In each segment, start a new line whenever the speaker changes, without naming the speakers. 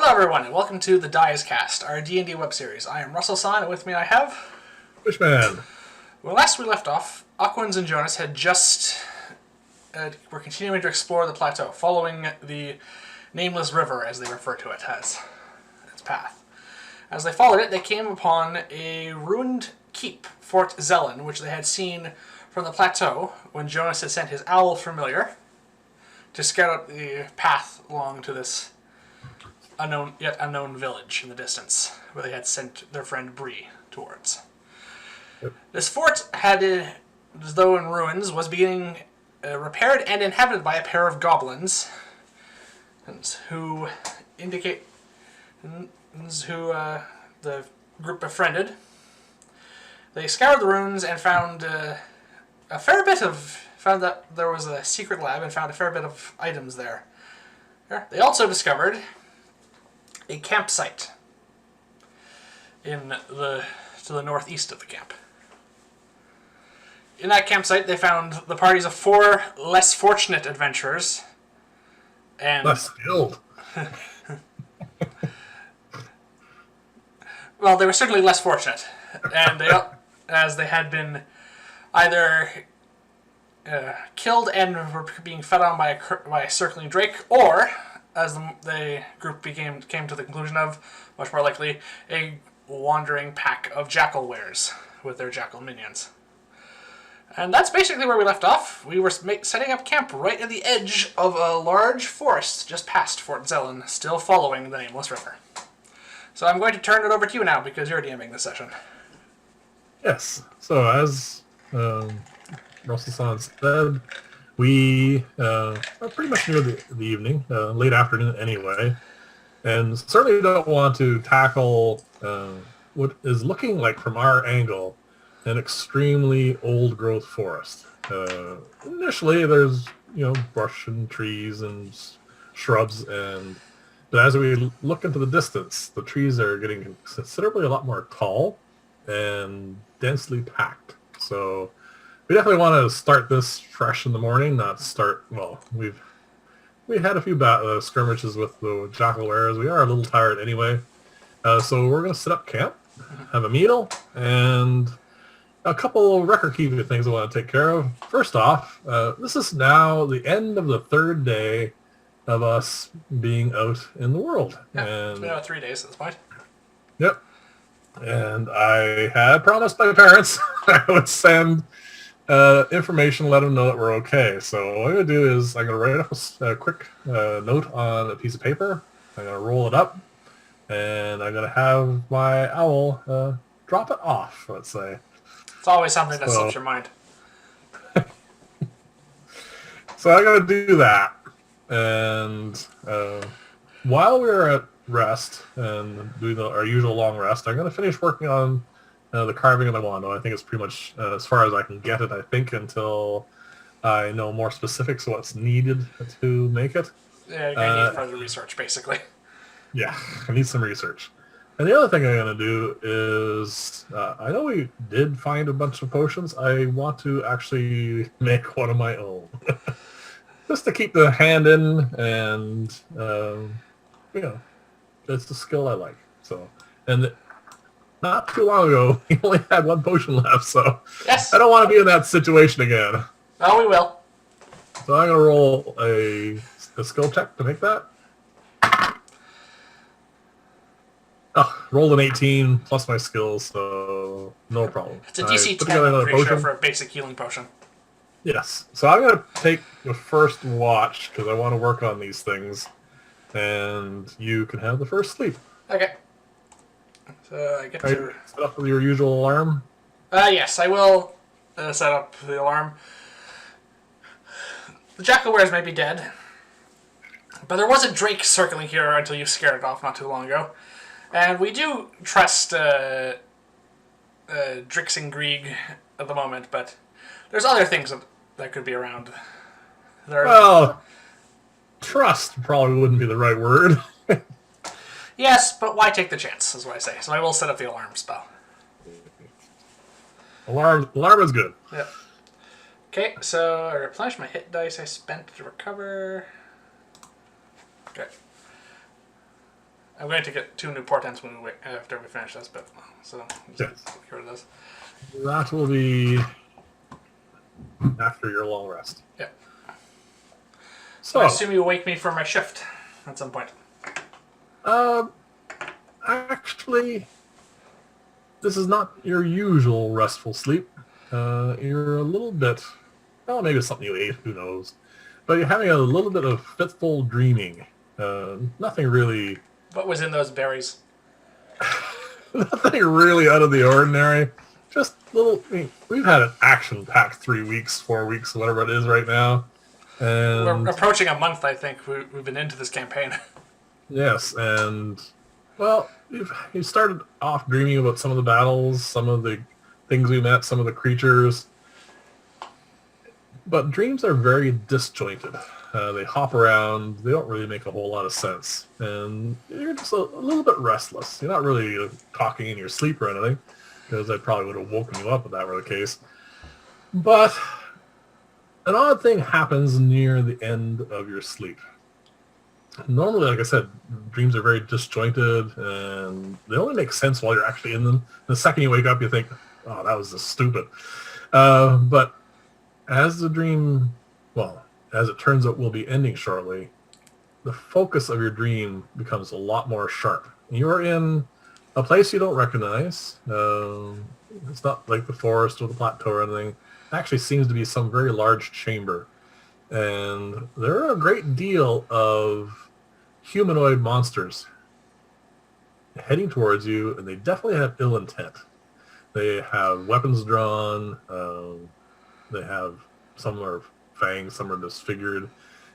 everyone, and welcome to the Dice Cast, our D&D web series. I am Russell S.A.N, and with me I have...
Fishman.
Well, last we left off, Aquans and Jonas had just... were continuing to explore the plateau, following the nameless river, as they refer to it as its path. As they followed it, they came upon a ruined keep, Fort S.A.N, which they had seen from the plateau when Jonas had sent his owl familiar to scout out the path along to this yet unknown village in the distance, where they had sent their friend Bree towards.
Yep.
This fort, as though in ruins, was being repaired and inhabited by a pair of goblins, who the group befriended. They scoured the ruins and found found that there was a secret lab and found a fair bit of items there. They also discovered a campsite to the northeast of the camp. In that campsite, they found the parties of 4 less fortunate adventurers and
Less skilled.
Well, they were certainly less fortunate, and they had been either killed and were being fed on by a circling drake, or, as the group came to the conclusion of, much more likely, a wandering pack of jackal wares with their jackal minions. And that's basically where we left off. We were setting up camp right at the edge of a large forest just past Fort S.A.N, still following the nameless river. So I'm going to turn it over to you now, because you're DMing this session.
Yes. So as Russell said, we are pretty much near the evening, late afternoon anyway, and certainly don't want to tackle what is looking like, from our angle, an extremely old-growth forest. Initially, there's brush and trees and shrubs, but as we look into the distance, the trees are getting considerably a lot more tall and densely packed. So we definitely want to start this fresh in the morning, not start... Well, we had a few skirmishes with the jackal wares. We are a little tired anyway. So we're going to set up camp, have a meal, and a couple record-keeping things I want to take care of. First off, this is now the end of the 3rd day of us being out in the world.
Yeah,
and
it's been about 3 days at this point.
Yep. And I had promised my parents I would send information, let them know that we're okay. So what I'm going to do is I'm going to write up a quick note on a piece of paper. I'm going to roll it up, and I'm going to have my owl drop it off, let's say.
It's always something that slips your mind.
So I'm going to do that. And while we're at rest and doing our usual long rest, I'm going to finish working on the carving of the wando. I think it's pretty much as far as I can get it, I think, until I know more specifics of what's needed to make it.
Yeah, you're going to need further research, basically.
Yeah, I need some research. And the other thing I'm going to do is, I know we did find a bunch of potions. I want to actually make one of my own. Just to keep the hand in, and, that's the skill I like. So, and not too long ago, we only had 1 potion left, so
yes.
I don't want to be in that situation again.
Oh, we will.
So I'm going to roll a skill check to make that. Oh, rolled an 18 plus my skills, so no problem.
It's a DC 10, I'm pretty sure, for a basic healing potion.
Yes. So I'm going to take the first watch, because I want to work on these things, and you can have the first sleep.
Okay. So I get to...
set up with your usual alarm?
Yes, I will set up the alarm. The jackal wares may be dead, but there was a drake circling here until you scared it off not too long ago. And we do trust Drix and Grieg at the moment, but there's other things that could be around.
Well, trust probably wouldn't be the right word.
Yes, but why take the chance, is what I say. So I will set up the alarm spell.
Alarm is good.
Yep. Okay, so I replenish my hit dice I spent to recover. Okay. I'm going to get 2 new portents after we finish this, but so
Yes.
here it is.
That will be after your long rest.
Yeah.
So
I assume you wake me for my shift at some point.
Actually, this is not your usual restful sleep. You're a little bit, well, maybe it's something you ate, who knows. But you're having a little bit of fitful dreaming. Nothing really...
What was in those berries?
Nothing really out of the ordinary. Just little... I mean, we've had an action-packed 3 weeks, 4 weeks, whatever it is right now. And
We're approaching a month, I think. We've been into this campaign.
yes, and... Well, you started off dreaming about some of the battles, some of the things we met, some of the creatures. But dreams are very disjointed. They hop around. They don't really make a whole lot of sense. And you're just a little bit restless. You're not really talking in your sleep or anything, because I probably would have woken you up if that were the case. But an odd thing happens near the end of your sleep. Normally, like I said, dreams are very disjointed, and they only make sense while you're actually in them. The second you wake up, you think, oh, that was just stupid. But as the dream, well, as it turns out will be ending shortly, the focus of your dream becomes a lot more sharp. You're in a place you don't recognize. It's not like the forest or the plateau or anything. It actually seems to be some very large chamber. And there are a great deal of humanoid monsters heading towards you, and they definitely have ill intent. They have weapons drawn. They have, some are fangs, some are disfigured.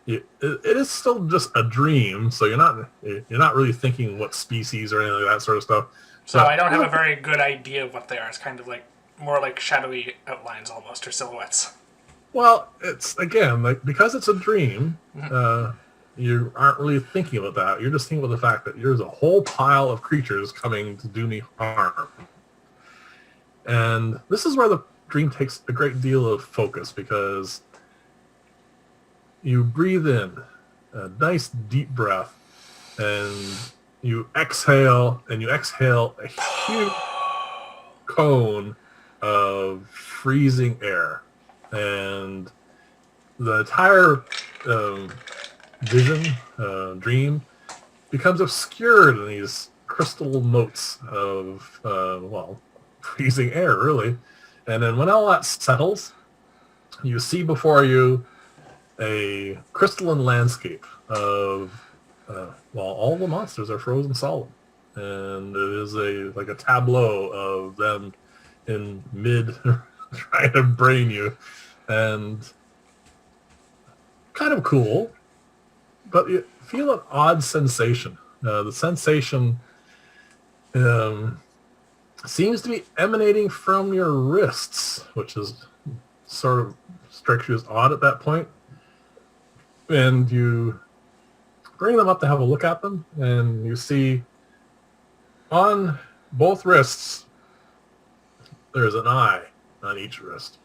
It is still just a dream, so you're not really thinking what species or anything like that sort of stuff.
So I don't have a very good idea of what they are. It's kind of like more like shadowy outlines almost, or silhouettes.
Well, it's, again, like, because it's a dream, you aren't really thinking about that. You're just thinking about the fact that there's a whole pile of creatures coming to do me harm. And this is where the dream takes a great deal of focus, because you breathe in a nice deep breath, and you exhale a huge cone of freezing air. And the entire dream becomes obscured in these crystal motes of, freezing air, really. And then when all that settles, you see before you a crystalline landscape of, all the monsters are frozen solid. And it is like a tableau of them in mid trying to brain you. And kind of cool, but you feel an odd sensation. The sensation seems to be emanating from your wrists, which is sort of strikes you as odd at that point. And you bring them up to have a look at them, and you see on both wrists there's an eye on each wrist.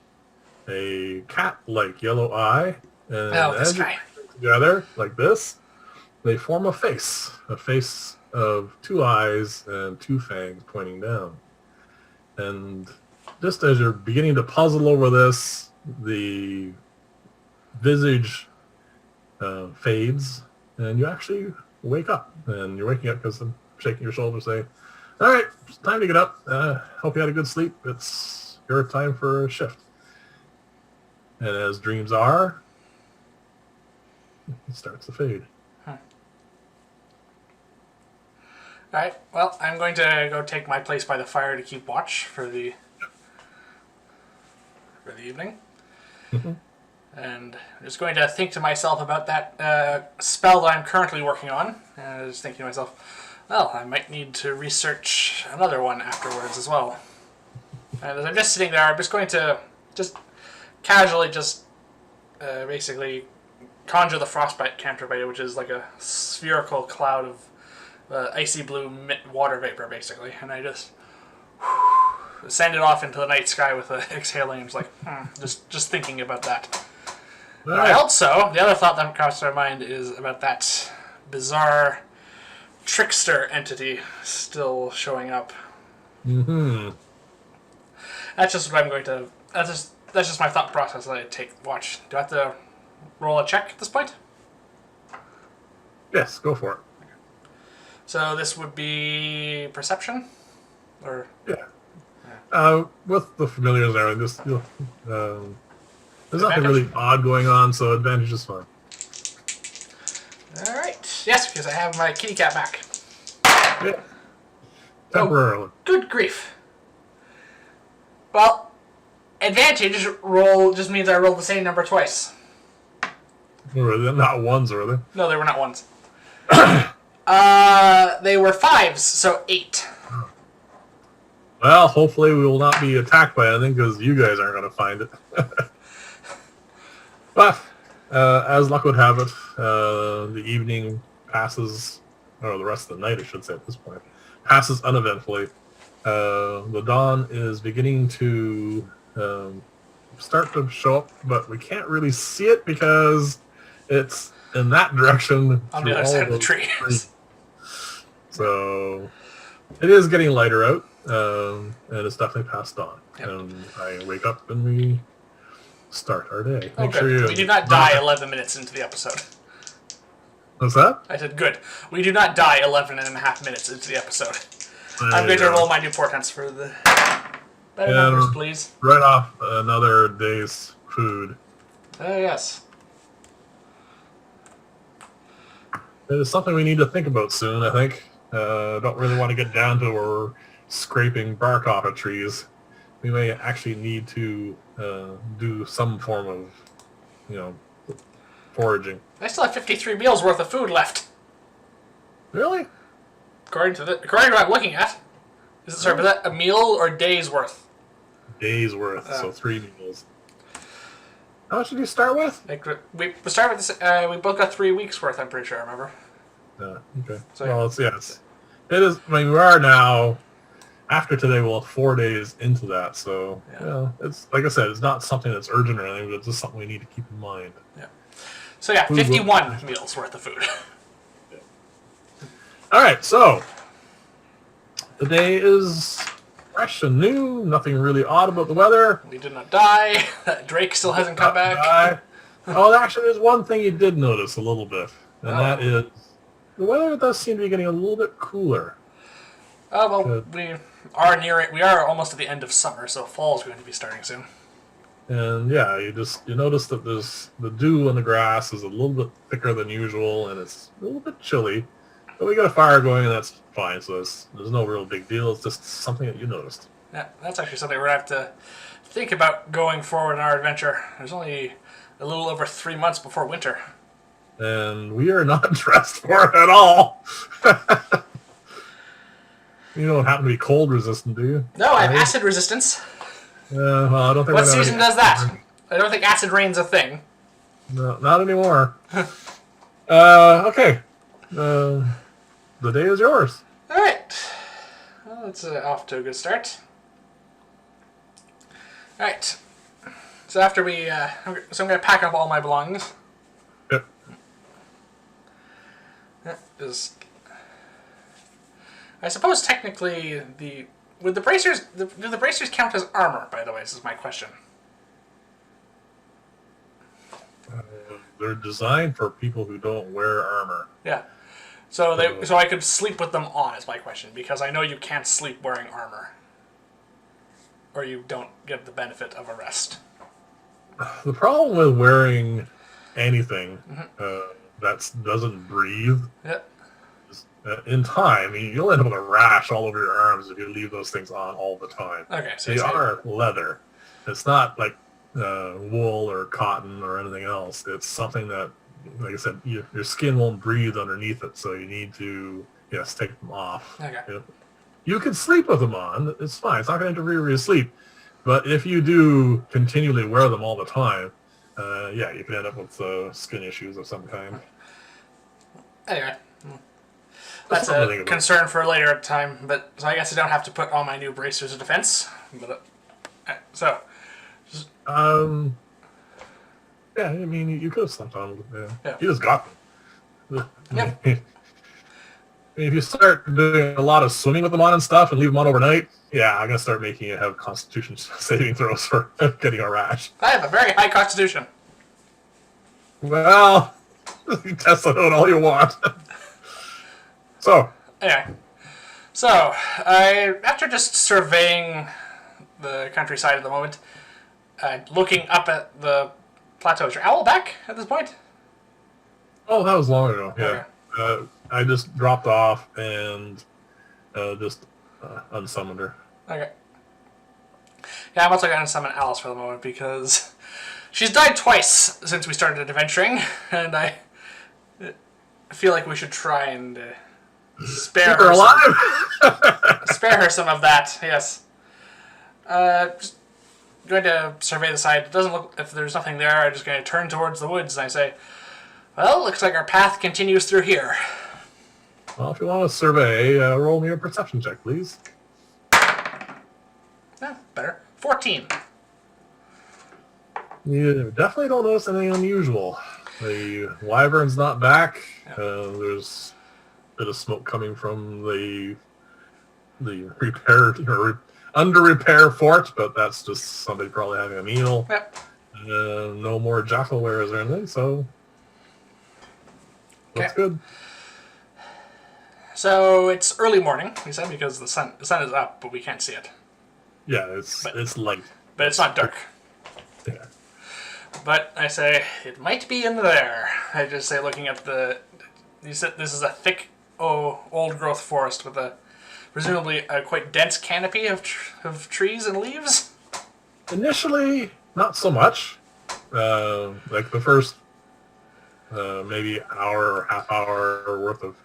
A cat-like yellow eye, and as you put them together like this, they form a face of 2 eyes and 2 fangs pointing down. And just as you're beginning to puzzle over this, the visage fades, and you actually wake up. And you're waking up because I'm shaking your shoulder, saying, "All right, it's time to get up. Hope you had a good sleep. It's your time for a shift." And as dreams are, it starts to fade.
Alright, well, I'm going to go take my place by the fire to keep watch for the evening. And I'm just going to think to myself about that spell that I'm currently working on. And I was thinking to myself, well, I might need to research another one afterwards as well. And as I'm just sitting there, I'm just going to casually basically conjure the frostbite cantrip, which is like a spherical cloud of icy blue water vapor, basically. And I just send it off into the night sky with an exhaling. It's like, just thinking about that.
Right.
Also, the other thought that crossed my mind is about that bizarre trickster entity still showing up.
Mm-hmm.
That's just what I'm going to. That's just my thought process that I take. Watch. Do I have to roll a check at this point?
Yes, go for it.
So this would be perception, or
Yeah. With the familiars there, just there's nothing
Advantage?
really odd going on, so advantage is fine.
all right. Yes, because I have my kitty cat back.
Yeah. Temporarily.
Good grief. Well, advantage roll just means I rolled the same number twice.
Were they not ones, were they?
No, they were not ones. They were 5s, so 8.
Well, hopefully we will not be attacked by anything because you guys aren't going to find it. But, as luck would have it, the evening passes, or the rest of the night, I should say at this point, passes uneventfully. The dawn is beginning to start to show up, but we can't really see it because it's in that direction.
On the other side of the tree.
So it is getting lighter out, and it's definitely past dawn.
Yep.
And I wake up and we start our day.
Oh, good. We do not die 11 minutes into the episode.
What's that?
I said, good. We do not die 11 and a half minutes into the episode. I'm going to
Yeah.
roll my new portents for the better numbers, please.
Right off another day's food.
Oh, yes.
It is something we need to think about soon, I think. Don't really want to get down to where we're scraping bark off of trees. We may actually need to do some form of, foraging.
I still have 53 meals worth of food left.
Really?
According to what I'm looking at. Was that a meal or days worth?
Days worth, so 3 meals. How much did you start with?
Like we started with this. We both got 3 weeks worth. I'm pretty sure. I remember.
Okay.
So,
well, it is. I mean, we are now. After today, we'll have 4 days into that. So, it's like I said, it's not something that's urgent or anything, but it's just something we need to keep in mind.
Yeah. So 51 meals worth of food.
All right, so the day is fresh and new. Nothing really odd about the weather.
We did not die. Drake still hasn't come back.
Oh, actually, there's one thing you did notice a little bit, and that is the weather does seem to be getting a little bit cooler.
Oh well, we are near it. We are almost at the end of summer, so fall is going to be starting soon.
And yeah, you notice that the dew on the grass is a little bit thicker than usual, and it's a little bit chilly. But we got a fire going, and that's fine. So there's no real big deal. It's just something that you noticed.
Yeah, that's actually something we're going to have to think about going forward in our adventure. There's only a little over 3 months before winter.
And we are not dressed for it at all. You don't happen to be cold resistant, do you?
No, I have acid resistance.
Well, I don't think.
What season does that? I don't think acid rain's a thing.
No, not anymore. Okay. The day is yours.
All right. Well, it's off to a good start. All right. So after we, I'm going to pack up all my belongings.
Yep.
I suppose technically do the bracers count as armor? By the way, this is my question.
They're designed for people who don't wear armor.
Yeah. So I could sleep with them on is my question, because I know you can't sleep wearing armor, or you don't get the benefit of a rest.
The problem with wearing anything that doesn't breathe, in time, you'll end up with a rash all over your arms if you leave those things on all the time.
Okay, so
they are leather. It's not like wool or cotton or anything else. It's something that, like I said, your skin won't breathe underneath it, so you need to take them off.
Okay.
You can sleep with them on. It's fine. It's not going to interfere with your sleep. But if you do continually wear them all the time, you can end up with skin issues of some kind.
Anyway, that's a concern for a later time. But so I guess I don't have to put all my new bracers of defense. But
yeah, I mean, you could have slept on them.
Yeah.
You just got them.
Yep.
if you start doing a lot of swimming with them on and stuff and leave them on overnight, yeah, I'm going to start making you have Constitution saving throws for getting a rash.
I have a very high constitution.
Well, you test it out all you want. So.
Anyway. So, after just surveying the countryside at the moment, looking up at the plateau, is your owl back at this point?
Oh, that was long ago, yeah.
Okay.
I just dropped off and just unsummoned her.
Okay. Yeah, I'm also going to summon Alice for the moment because she's died twice since we started adventuring, and I feel like we should try and spare
her alive.
Spare her some of that. Yes. Just going to survey the side. It doesn't look if there's nothing there. I'm just going to turn towards the woods and I say, "Well, looks like our path continues through here."
Well, if you want to survey, roll me a perception check, please.
Yeah, better. 14.
You definitely don't notice anything unusual. The wyvern's not back. There's a bit of smoke coming from the repaired or under repair fort, but that's just somebody probably having a meal.
Yep.
No more jackal wares or anything, so that's good.
So it's early morning, we said, because the sun is up, but we can't see it.
Yeah, it's light.
But it's not dark.
Yeah.
But I say, it might be in there. I just say, looking at you said this is a thick, old-growth forest with presumably a quite dense canopy of trees and leaves?
Initially, not so much. Like the first maybe hour or half hour worth of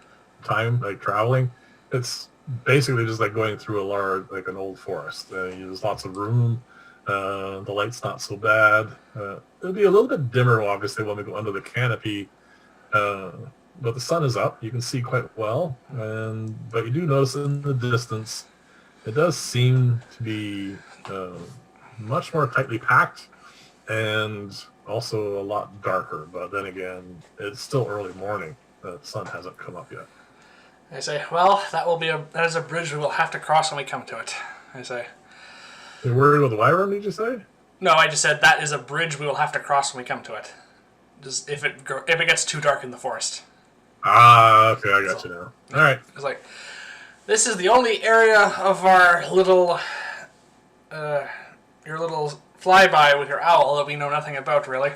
time, like traveling, it's basically just like going through an old forest. There's lots of room. The light's not so bad. It'll be a little bit dimmer, obviously, when we go under the canopy. But the sun is up. You can see quite well. But you do notice in the distance, it does seem to be much more tightly packed and also a lot darker. But then again, it's still early morning. The sun hasn't come up yet.
I say, well, that is a bridge we will have to cross when we come to it. I say.
You're worried about the wyvern, did you say?
No, I just said that is a bridge we will have to cross when we come to it. Just if it gets too dark in the forest.
Ah, okay, I got you now. All right.
It's like, this is the only area of our little, your little flyby with your owl that we know nothing about, really.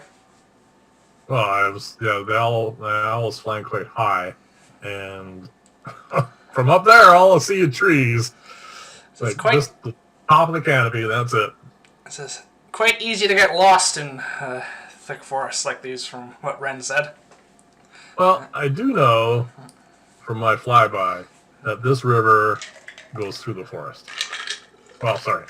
Well, the owl is flying quite high, and from up there, all I see is trees.
So it's
just the top of the canopy, that's it.
It says, quite easy to get lost in thick forests like these, from what Ren said.
Well, I do know from my flyby that this river goes through the forest. Well, sorry.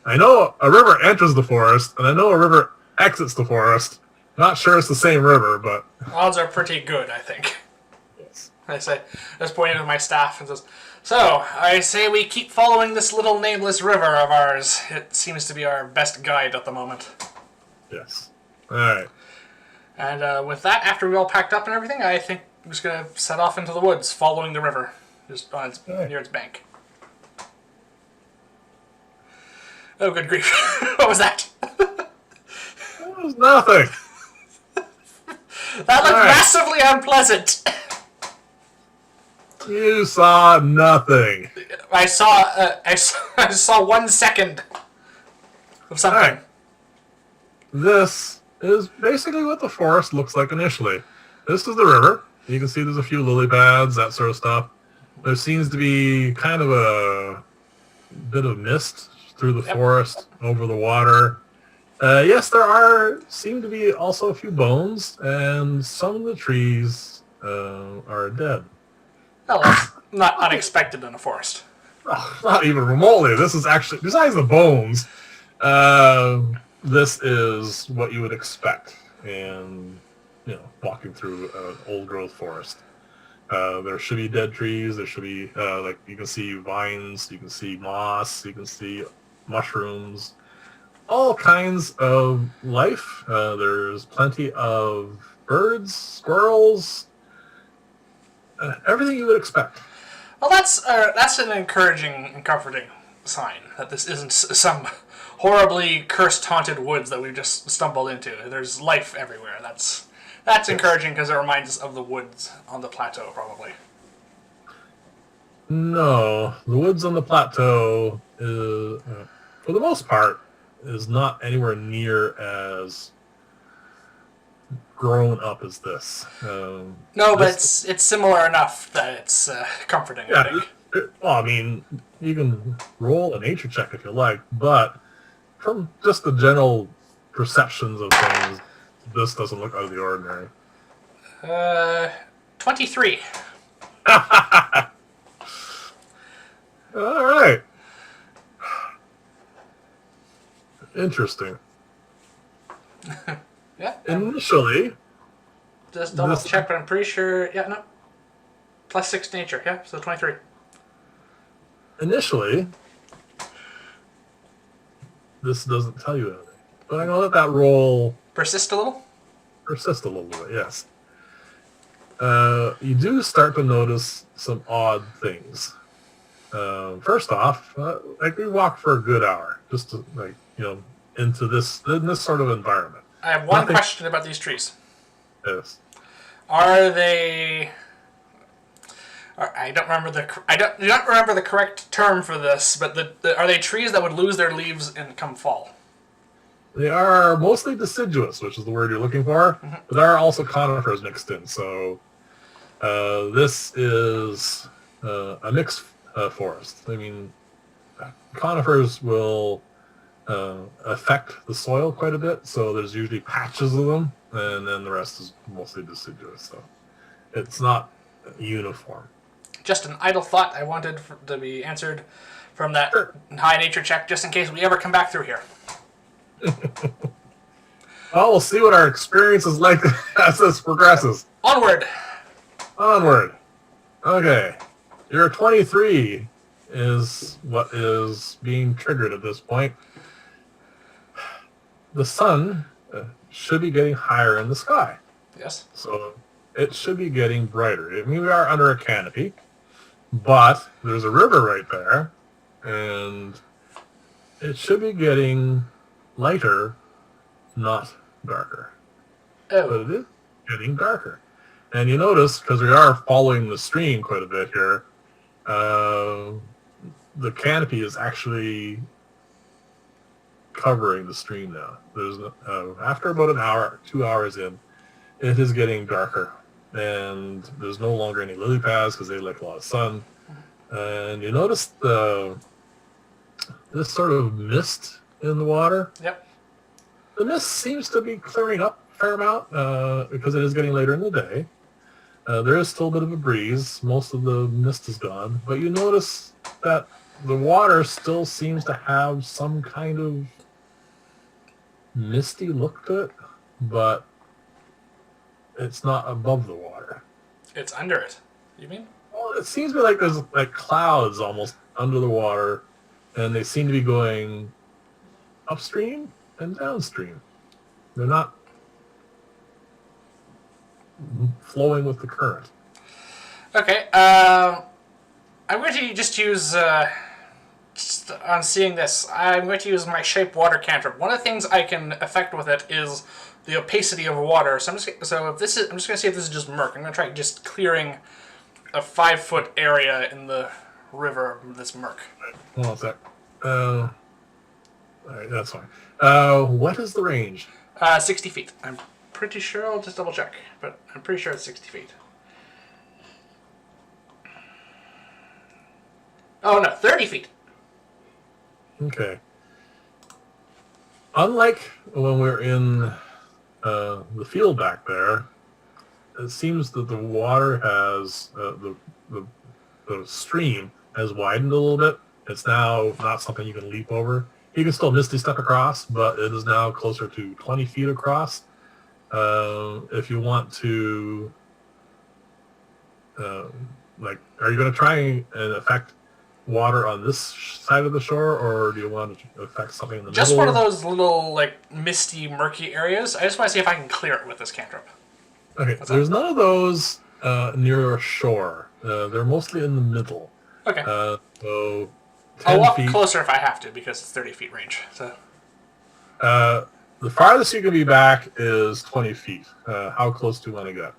I know a river enters the forest, and I know a river exits the forest. Not sure it's the same river, but...
Odds are pretty good, I think.
Yes.
I say, just pointing to my staff and says, so, I say we keep following this little nameless river of ours. It seems to be our best guide at the moment.
Yes. All right.
And with that, after we all packed up and everything, I think I'm just going to set off into the woods, following the river, just near its bank. Oh, good grief. What was that?
That was nothing.
That looked massively unpleasant.
You saw nothing.
I saw 1 second of something.
Right. This is basically what the forest looks like initially. This is the river. You can see there's a few lily pads, that sort of stuff. There seems to be kind of a bit of mist through the forest over the water. Yes, there seem to be also a few bones, and some of the trees are dead.
Well, that's not unexpected in a forest.
Oh, not even remotely. This is actually, besides the bones, this is what you would expect in, walking through an old-growth forest. There should be dead trees. There should be, you can see vines, you can see moss, you can see mushrooms, all kinds of life. There's plenty of birds, squirrels, Everything you would expect.
Well, that's an encouraging and comforting sign that this isn't some horribly cursed, haunted woods that we've just stumbled into. There's life everywhere. That's encouraging because it reminds us of the woods on the plateau, probably.
No, the woods on the plateau, is, for the most part, is not anywhere near as grown up as this.
No, but it's similar enough that it's comforting. I think.
Well, I mean, you can roll a nature check if you like, but from just the general perceptions of things, this doesn't look out of the ordinary.
23.
All right. Interesting.
Yeah.
Initially,
Just double check, but I'm pretty sure. Yeah, no. +6 nature. Yeah, so 23.
Initially, this doesn't tell you anything. But I'm going to let that roll
Persist a little?
persist a little bit, yes. You do start to notice some odd things. First off, like we walked for a good hour, just to, like, in this sort of environment.
I have one question about these trees.
Yes.
Are they? I don't remember do not remember the correct term for this, but are they trees that would lose their leaves and come fall?
They are mostly deciduous, which is the word you're looking for, but there are also conifers mixed in. So this is a mixed forest. I mean, conifers will affect the soil quite a bit, so there's usually patches of them, and then the rest is mostly deciduous. So it's not uniform.
Just an idle thought I wanted to be answered from that high nature check, just in case we ever come back through here.
Well, we'll see what our experience is like as this progresses.
Onward!
Onward. Okay. Your 23 is what is being triggered at this point. The sun should be getting higher in the sky.
Yes.
So it should be getting brighter. I mean, we are under a canopy, but there's a river right there, and it should be getting lighter, not darker.
Oh.
But it is getting darker. And you notice, because we are following the stream quite a bit here, the canopy is actually covering the stream now. There's after about an hour, 2 hours in, it is getting darker. And there's no longer any lily pads because they like a lot of sun. And you notice this sort of mist in the water.
Yep.
The mist seems to be clearing up a fair amount because it is getting later in the day. There is still a bit of a breeze. Most of the mist is gone. But you notice that the water still seems to have some kind of misty look to it, but it's not above the water.
It's under it. You mean?
Well, it seems to be like there's like clouds almost under the water, and they seem to be going upstream and downstream. They're not flowing with the current.
Okay. I'm going to just use. Just on seeing this, I'm going to use my shape water cantrip. One of the things I can affect with it is the opacity of water. So I'm just going to see if this is just murk. I'm going to try just clearing a 5-foot area in the river of this murk.
Hold on a sec. All right, that's fine. What is the range?
60 feet. I'm pretty sure. I'll just double check, but I'm pretty sure it's 60 feet. Oh no, 30 feet.
Okay. Unlike when we're in the field back there, it seems that the water has the stream has widened a little bit. It's now not something you can leap over. You can still misty step across, but it is now closer to 20 feet across. If you want to, are you going to try and affect water on this side of the shore, or do you want to affect something in the
just
middle?
Just one of those little, misty, murky areas. I just want to see if I can clear it with this cantrip.
Okay, there's none of those near a shore. They're mostly in the middle.
Okay.
So 10
I'll walk
feet.
closer if I have to because it's 30 feet range. So.
The farthest you can be back is 20 feet. How close do you want to get?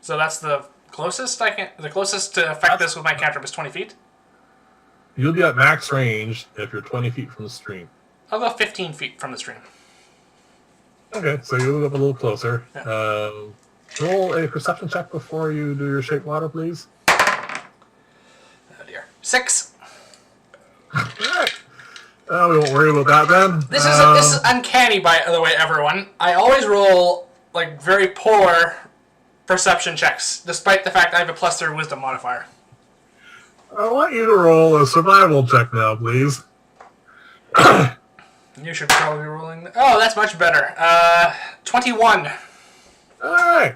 So that's the closest I can. The closest to affect this with my cantrip is 20 feet.
You'll be at max range if you're 20 feet from the stream.
I'll go 15 feet from the stream.
Okay, so you'll move up a little closer.
Yeah.
Roll a perception check before you do your shape water, please.
Oh dear. 6.
Alright. We won't worry about that then.
This is uncanny, by the way, everyone. I always roll like very poor perception checks, despite the fact I have a +3 wisdom modifier.
I want you to roll a survival check now, please.
You should probably be rolling. Oh, that's much better. 21.
Alright.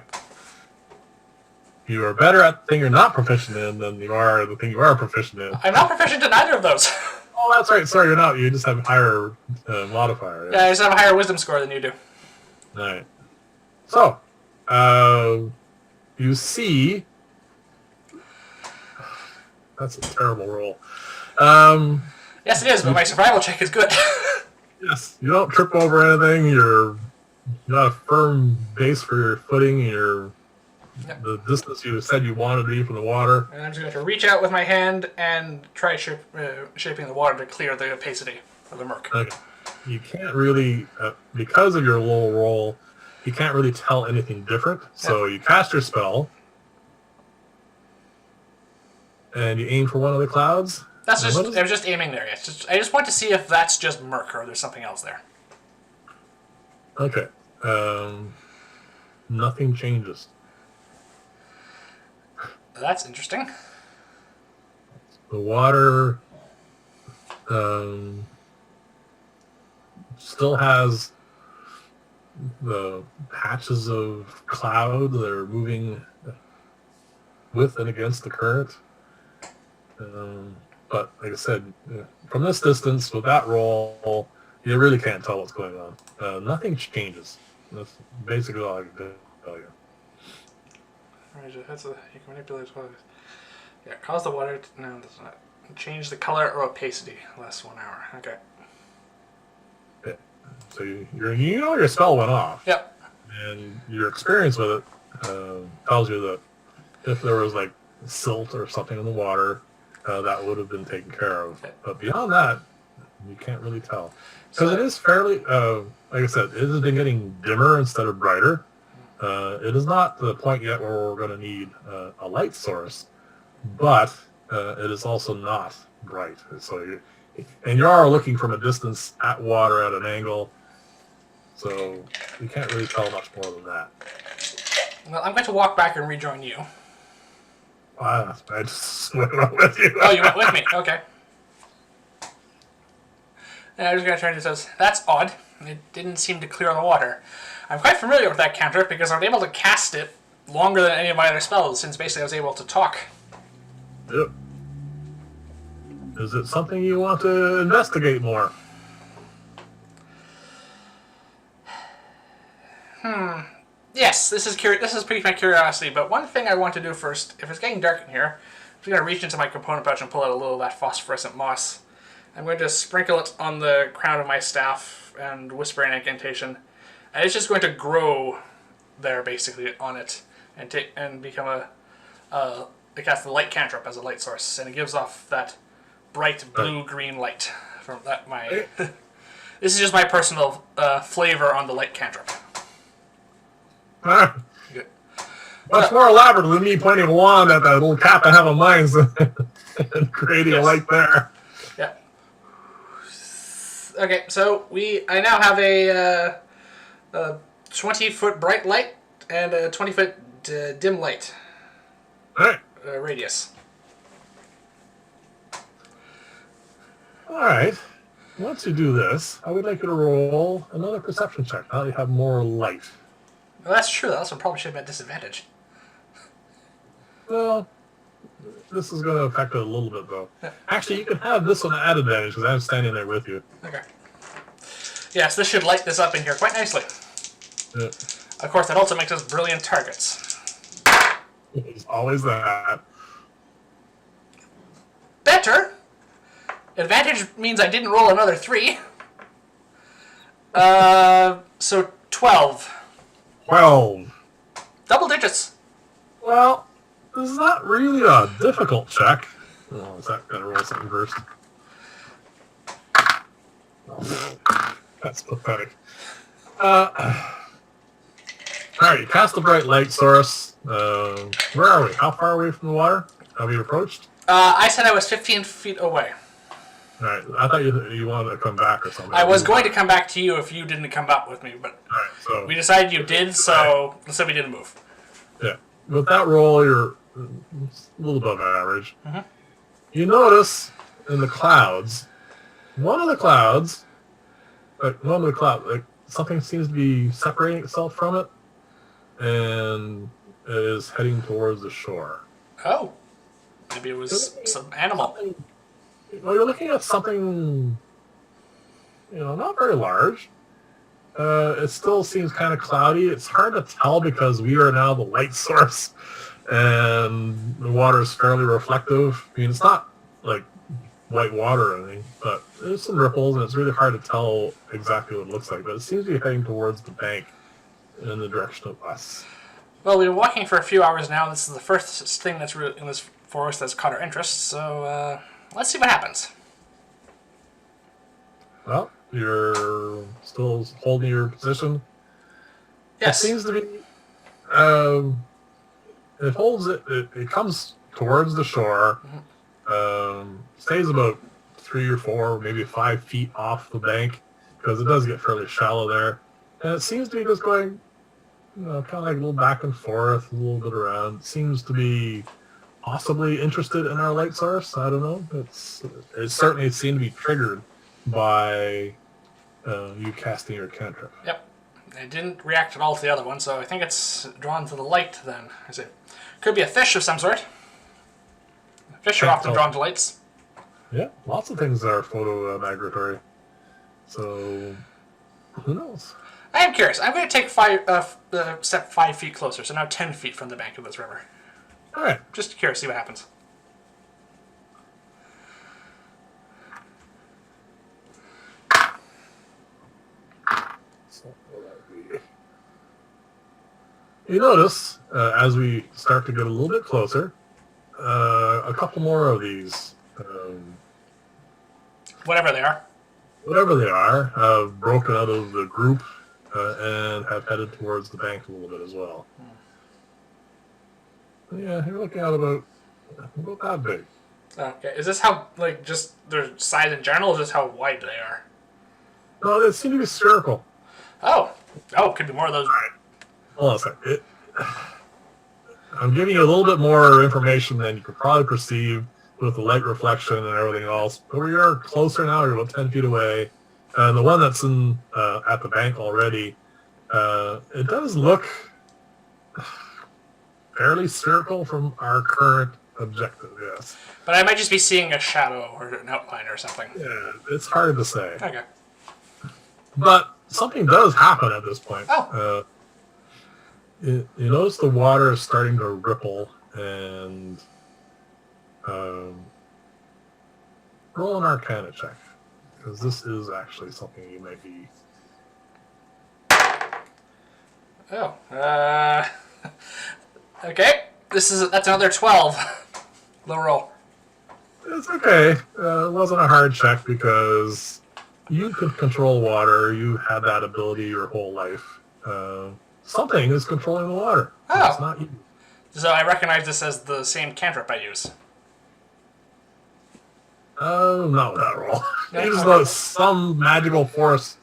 You are better at the thing you're not proficient in than you are the thing you are proficient in.
I'm not proficient in either of those.
Oh, that's right. Sorry, you're not. You just have a higher modifier.
Yeah, I just have a higher wisdom score than you do.
Alright. So, you see... That's a terrible roll.
Yes, it is, but my survival check is good.
Yes, you don't trip over anything. You got a firm base for your footing.
Yep.
The distance you said you wanted to be from the water.
And I'm just going to reach out with my hand and try shaping the water to clear the opacity of the murk.
Okay. You can't really, because of your low roll, you can't really tell anything different. So you cast your spell, and you aim for one of the clouds.
I was just aiming there. I just want to see if that's just murk or there's something else there.
Okay. Nothing changes.
That's interesting.
The water still has the patches of cloud that are moving with and against the current. But like I said, from this distance, with that roll, you really can't tell what's going on. Nothing changes. That's basically all I can tell you.
You can manipulate water. Yeah, cause the water to... No, that's not. Change the color or opacity. Last 1 hour. Okay.
Yeah. So you know your spell went off.
Yep.
And your experience with it tells you that if there was like silt or something in the water, that would have been taken care of.
Okay.
But beyond that, you can't really tell. Because it is fairly, like I said, it has been getting dimmer instead of brighter. It is not to the point yet where we're going to need a light source, but it is also not bright. So you are looking from a distance at water at an angle, so you can't really tell much more than that.
Well, I'm going to walk back and rejoin you.
I just went with you.
Oh, you went with me. Okay. And I'm just going to turn to says, that's odd. It didn't seem to clear the water. I'm quite familiar with that cantrip because I was able to cast it longer than any of my other spells since basically I was able to talk.
Yep. Is it something you want to investigate more?
Yes, this is piqued my curiosity, but one thing I want to do first, if it's getting dark in here, I'm going to reach into my component pouch and pull out a little of that phosphorescent moss. I'm going to sprinkle it on the crown of my staff and whisper an incantation. And it's just going to grow there, basically, on it, and become it casts the light cantrip as a light source, and it gives off that bright blue-green light. From that, this is just my personal flavor on the light cantrip. Good.
Much more elaborate than me pointing a wand at that little cap I have on mine and creating a light there.
Yeah. Okay, so I now have a 20-foot bright light and a 20-foot dim light.
Alright.
Radius.
Alright. Once you do this, I would like you to roll another perception check. Now you have more light.
Well, that's true. That also probably should have been at disadvantage.
Well, this is going to affect it a little bit, though. Yeah. Actually, you can have this one at advantage, because I'm standing there with you.
Okay. Yes, this should light this up in here quite nicely.
Yeah.
Of course, that also makes us brilliant targets.
There's always that.
Better. Advantage means I didn't roll another 3. So 12.
12.
Double digits.
Well, this is not really a difficult check. Oh, is that gonna roll something first? Oh, that's pathetic. Alright, you cast the bright light source. Where are we? How far away from the water have we approached?
I said I was 15 feet away.
Alright, I thought you wanted to come back or something.
I was going to come back to you if you didn't come up with me, but
Alright, so
we decided you did, so let's say we didn't move.
yeah. With that roll, you're a little above average. Mm-hmm. You notice in the clouds, something seems to be separating itself from it, and it is heading towards the shore.
Oh. Maybe it was some animal.
Well, you're looking at something, not very large. It still seems kind of cloudy. It's hard to tell because we are now the light source, and the water is fairly reflective. I mean, it's not like white water or anything, but there's some ripples, and it's really hard to tell exactly what it looks like. But it seems to be heading towards the bank in the direction of us.
Well, we've been walking for a few hours now. This is the first thing that's in this forest that's caught our interest, so let's see what happens.
Well, you're still holding your position.
Yes.
It seems to be. It holds it. It comes towards the shore. Stays about 3 or 4, maybe 5 feet off the bank because it does get fairly shallow there, and it seems to be just going, kind of like a little back and forth, a little bit around. It seems to be possibly interested in our light source. I don't know. It certainly seemed to be triggered by you casting your cantrip.
Yep. It didn't react at all to the other one, so I think it's drawn to the light then. Could be a fish of some sort. Fish are often drawn to lights.
Yeah, lots of things are photo-migratory. So, who knows?
I am curious. I'm going to take step 5 feet closer, so now 10 feet from the bank of this river.
All right.
Just curious, see what happens.
You notice, as we start to get a little bit closer, a couple more of these,
whatever they are,
have broken out of the group and have headed towards the bank a little bit as well. Yeah, you're looking at about that big.
Okay, is this how, just their size in general, or just how wide they are?
No, they seem to be spherical.
Oh, could be more of those.
All right. Hold on a second. I'm giving you a little bit more information than you could probably perceive with the light reflection and everything else. But we are closer now. You're about 10 feet away. And the one that's at the bank already, it does look fairly spherical from our current objective, yes.
But I might just be seeing a shadow or an outline or something.
Yeah, it's hard to say.
Okay.
But something does happen at this point.
Oh.
You notice the water is starting to ripple, and roll an Arcana check, because this is actually something you might be...
Oh. Okay. That's another 12. Low roll.
It's okay. It wasn't a hard check, because you could control water. You had that ability your whole life. Something is controlling the water.
Oh.
It's not you.
So I recognize this as the same cantrip I use.
Not with that roll. You just know some magical force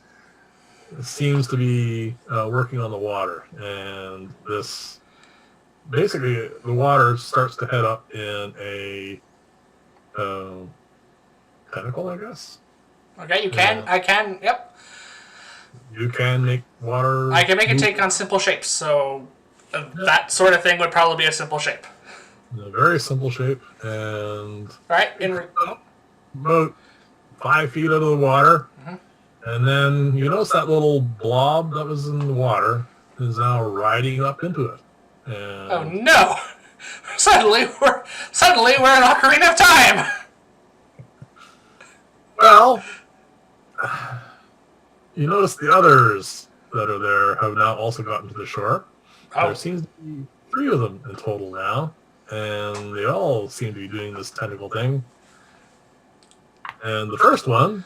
seems to be working on the water, and this basically the water starts to head up in a tentacle, I guess.
Okay, you can. I can. Yep.
You can make water.
I can make it take on simple shapes, so that sort of thing would probably be a simple shape.
A very simple shape, and
all right,
about 5 feet out of the water, and then you notice that little blob that was in the water is now riding up into it. And
oh no! Suddenly we're in Ocarina of Time.
Well, you notice the others that are there have now also gotten to the shore.
Oh.
There seems to be 3 of them in total now, and they all seem to be doing this tentacle thing. And the first one...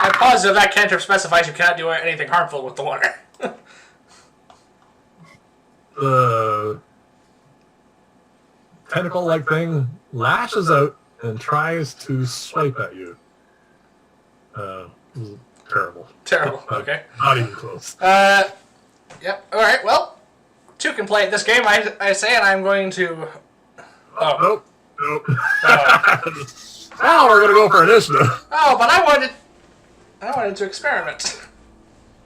I'm positive that cantrip specifies you cannot do anything harmful with the water.
The tentacle-like thing lashes out and tries to swipe at you. It was terrible.
Terrible. Okay.
Not even close.
Yep. All right. Well, 2 can play at this game. I say, and I'm going to. Oh.
Nope. Now we're gonna go for initiative.
Oh, but I wanted to experiment.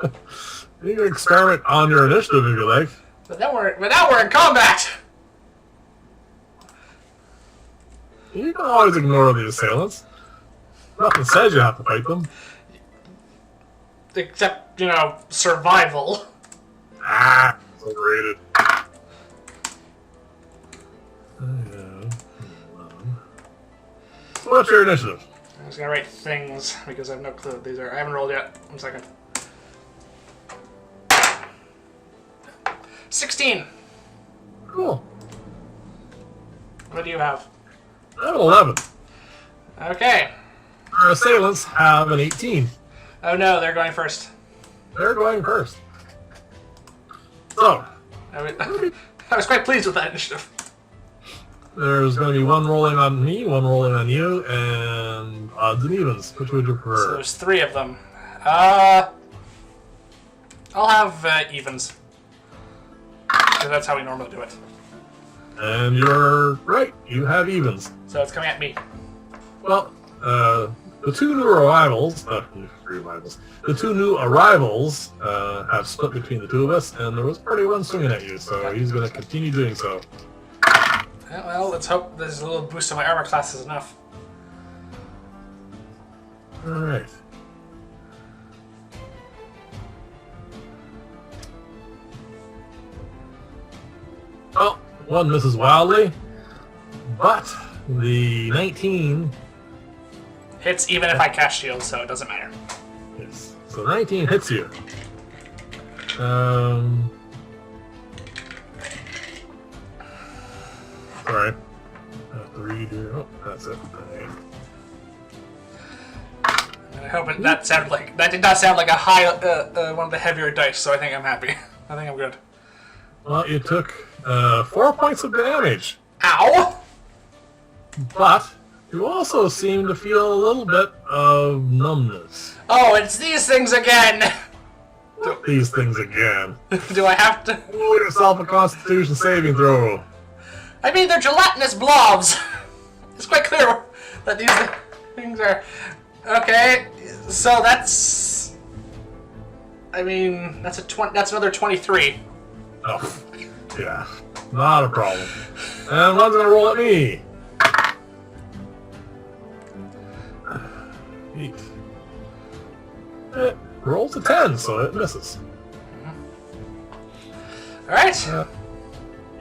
You can experiment on your initiative if you like.
But now we're in combat.
You can always ignore the assailants. Nothing says you have to fight them.
Except, survival.
Ah, it's overrated. So what's your initiative?
I'm just gonna write things because I have no clue what these are. I haven't rolled yet. 1 second. 16.
Cool.
What do you have?
I have an 11.
Okay.
Our assailants have an 18.
Oh no, they're going first.
They're going first. So,
I was quite pleased with that initiative.
there's going to be 1 rolling on me, 1 rolling on you, and odds and evens. Which would you
So
prefer?
there's 3 of them. I'll have evens. Because that's how we normally do it.
And you're right. You have evens.
So it's coming at me.
Well, the 2 new arrivals, the 2 new arrivals have split between the 2 of us, and there was already 1 swinging at you, so he's going to continue doing so.
Yeah, well, let's hope this little boost to my armor class is enough.
Alright. Well, 1 misses wildly, but the 19...
Hits even if I cast shield, so it doesn't matter.
Yes. So 19 hits you. Sorry. I have to redo. Oh, that's it.
And I hope that did not sound like a high one of the heavier dice. So I think I'm happy. I think I'm good.
Well, you took 4 points of damage,
Ow!
but you also seem to feel a little bit of numbness.
Oh, it's these things again.
These things again.
Do I have to?
Roll yourself a Constitution saving throw.
I mean, they're gelatinous blobs. It's quite clear that these things are. Okay, so that's. I mean, that's another 23.
Oh, yeah, not a problem. And 1's gonna roll at me. 8. It rolls a 10, so it misses.
All right,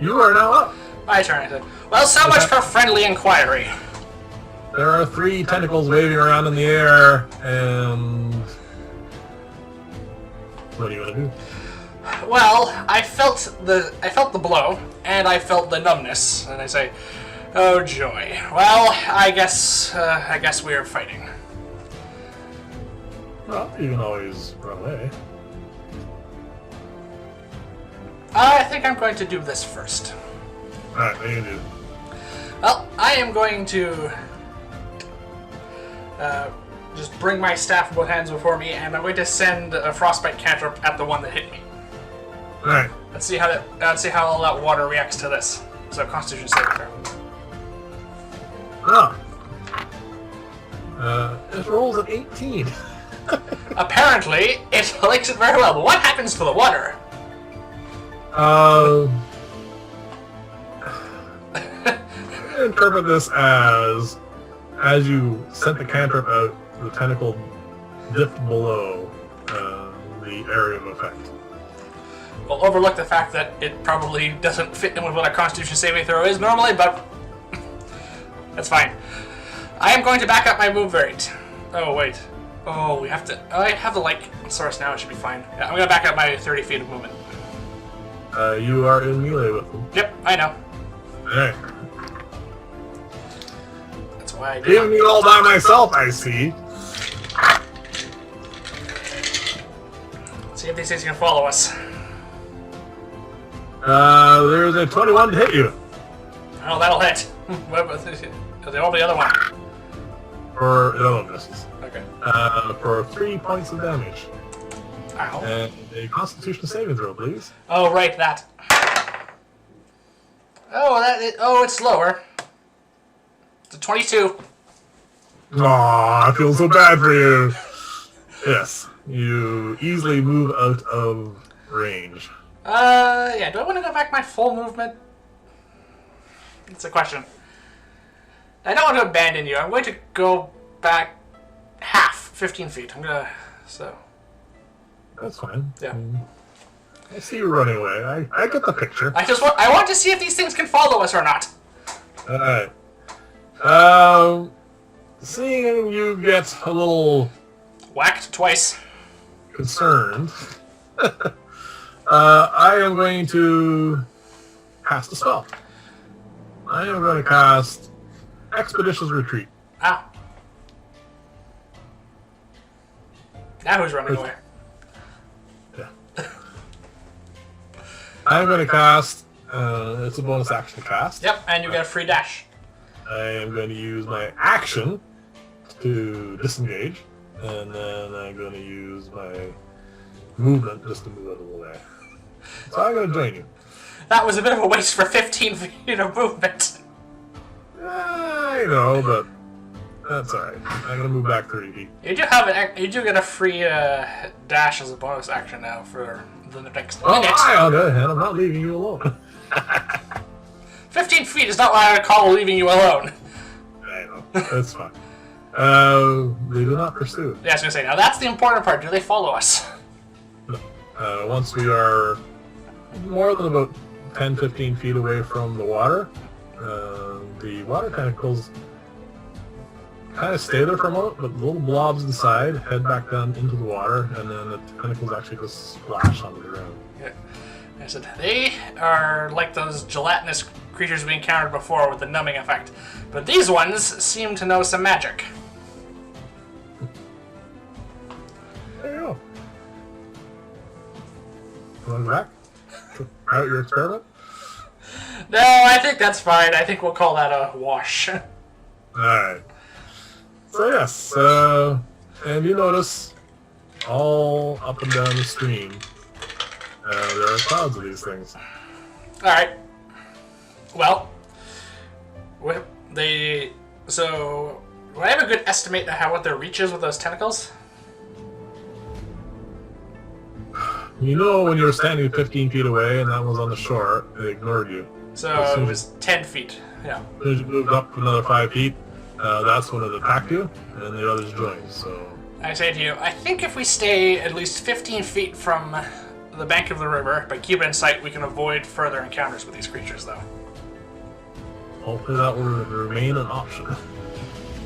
You are now up.
my turn. I said. Well, so much for friendly inquiry.
There are 3 tentacles waving around in the air, and what do you want to do?
Well, I felt the blow, and I felt the numbness, and I say, "Oh joy! Well, I guess we are fighting."
Well, you can always run away.
I think I'm going to do this first.
Alright, what are you gonna do?
Well, I am going to just bring my staff in both hands before me, and I'm going to send a frostbite cantrip at the one that hit me.
Alright.
Let's see how all that water reacts to this. So, Constitution saving throw.
It rolls at 18.
Apparently, it likes it very well. But what happens to the water?
Interpret this as you sent the cantrip out, the tentacle dipped below the area of effect.
We'll overlook the fact that it probably doesn't fit in with what a Constitution saving throw is normally, but that's fine. I am going to back up my move rate. Oh, wait. Oh, we have to... Oh, I have the like source now. It should be fine. Yeah, I'm going to back up my 30 feet of movement.
You are in melee with them.
Yep, I know.
Alright.
That's why I did.
Leaving me all by myself, I see.
See if these things can follow us.
There's a 21 to hit you.
Oh, that'll hit. What the other one?
For the other misses.
Okay.
For 3 points of damage.
Ow.
And a Constitution saving throw, please.
Oh, right, that. Oh, it's lower. It's a 22.
Aw, I feel so bad for you. Yes, you easily move out of range.
Yeah, do I want to go back my full movement? It's a question. I don't want to abandon you. I'm going to go back half, 15 feet. So.
That's fine.
Yeah.
I see you running away. I get the picture.
I want to see if these things can follow us or not.
Alright. Seeing you get a little
Whacked twice.
concerned, I am going to cast a spell. I am going to cast Expeditious Retreat.
Ah. Now who's running away?
Yeah. I'm going to cast, it's a bonus action cast.
Yep, and you get a free dash.
I am going to use my action to disengage, and then I'm going to use my movement just to move out of the way. So I'm going to join you.
That was a bit of a waste for 15 feet of movement.
I know, but that's alright. I'm going to move back 30 feet.
You do get a free dash as a bonus action now for the next
Well,
minute.
on the other hand, I'm not leaving you alone.
15 feet is not what I would call leaving you alone.
I know. That's fine. They do not pursue.
Yeah, I was going to say, now that's the important part. Do they follow us?
Once we are more than about 10-15 feet away from the water, the water tentacles kind of stay there for a moment, but little blobs inside head back down into the water, and then the tentacles actually just splash onto the ground.
Yeah. I said, they are like those gelatinous creatures we encountered before with the numbing effect. But these ones seem to know some magic.
There you go. Going back? Try out your experiment?
No, I think that's fine. I think we'll call that a wash.
Alright. So yes, and you notice all up and down the stream, there are clouds of these things.
Alright. Well, so, do I have a good estimate of what their reach is with those tentacles?
You know when you were standing 15 feet away and that was on the shore, they ignored you.
So, it was 10 feet. Yeah.
As soon as you moved up another 5 feet, that's when it attacked you, and the others joined, so...
I say to you, I think if we stay at least 15 feet from the bank of the river, but keep it in sight, we can avoid further encounters with these creatures, though.
Hopefully that will remain an option.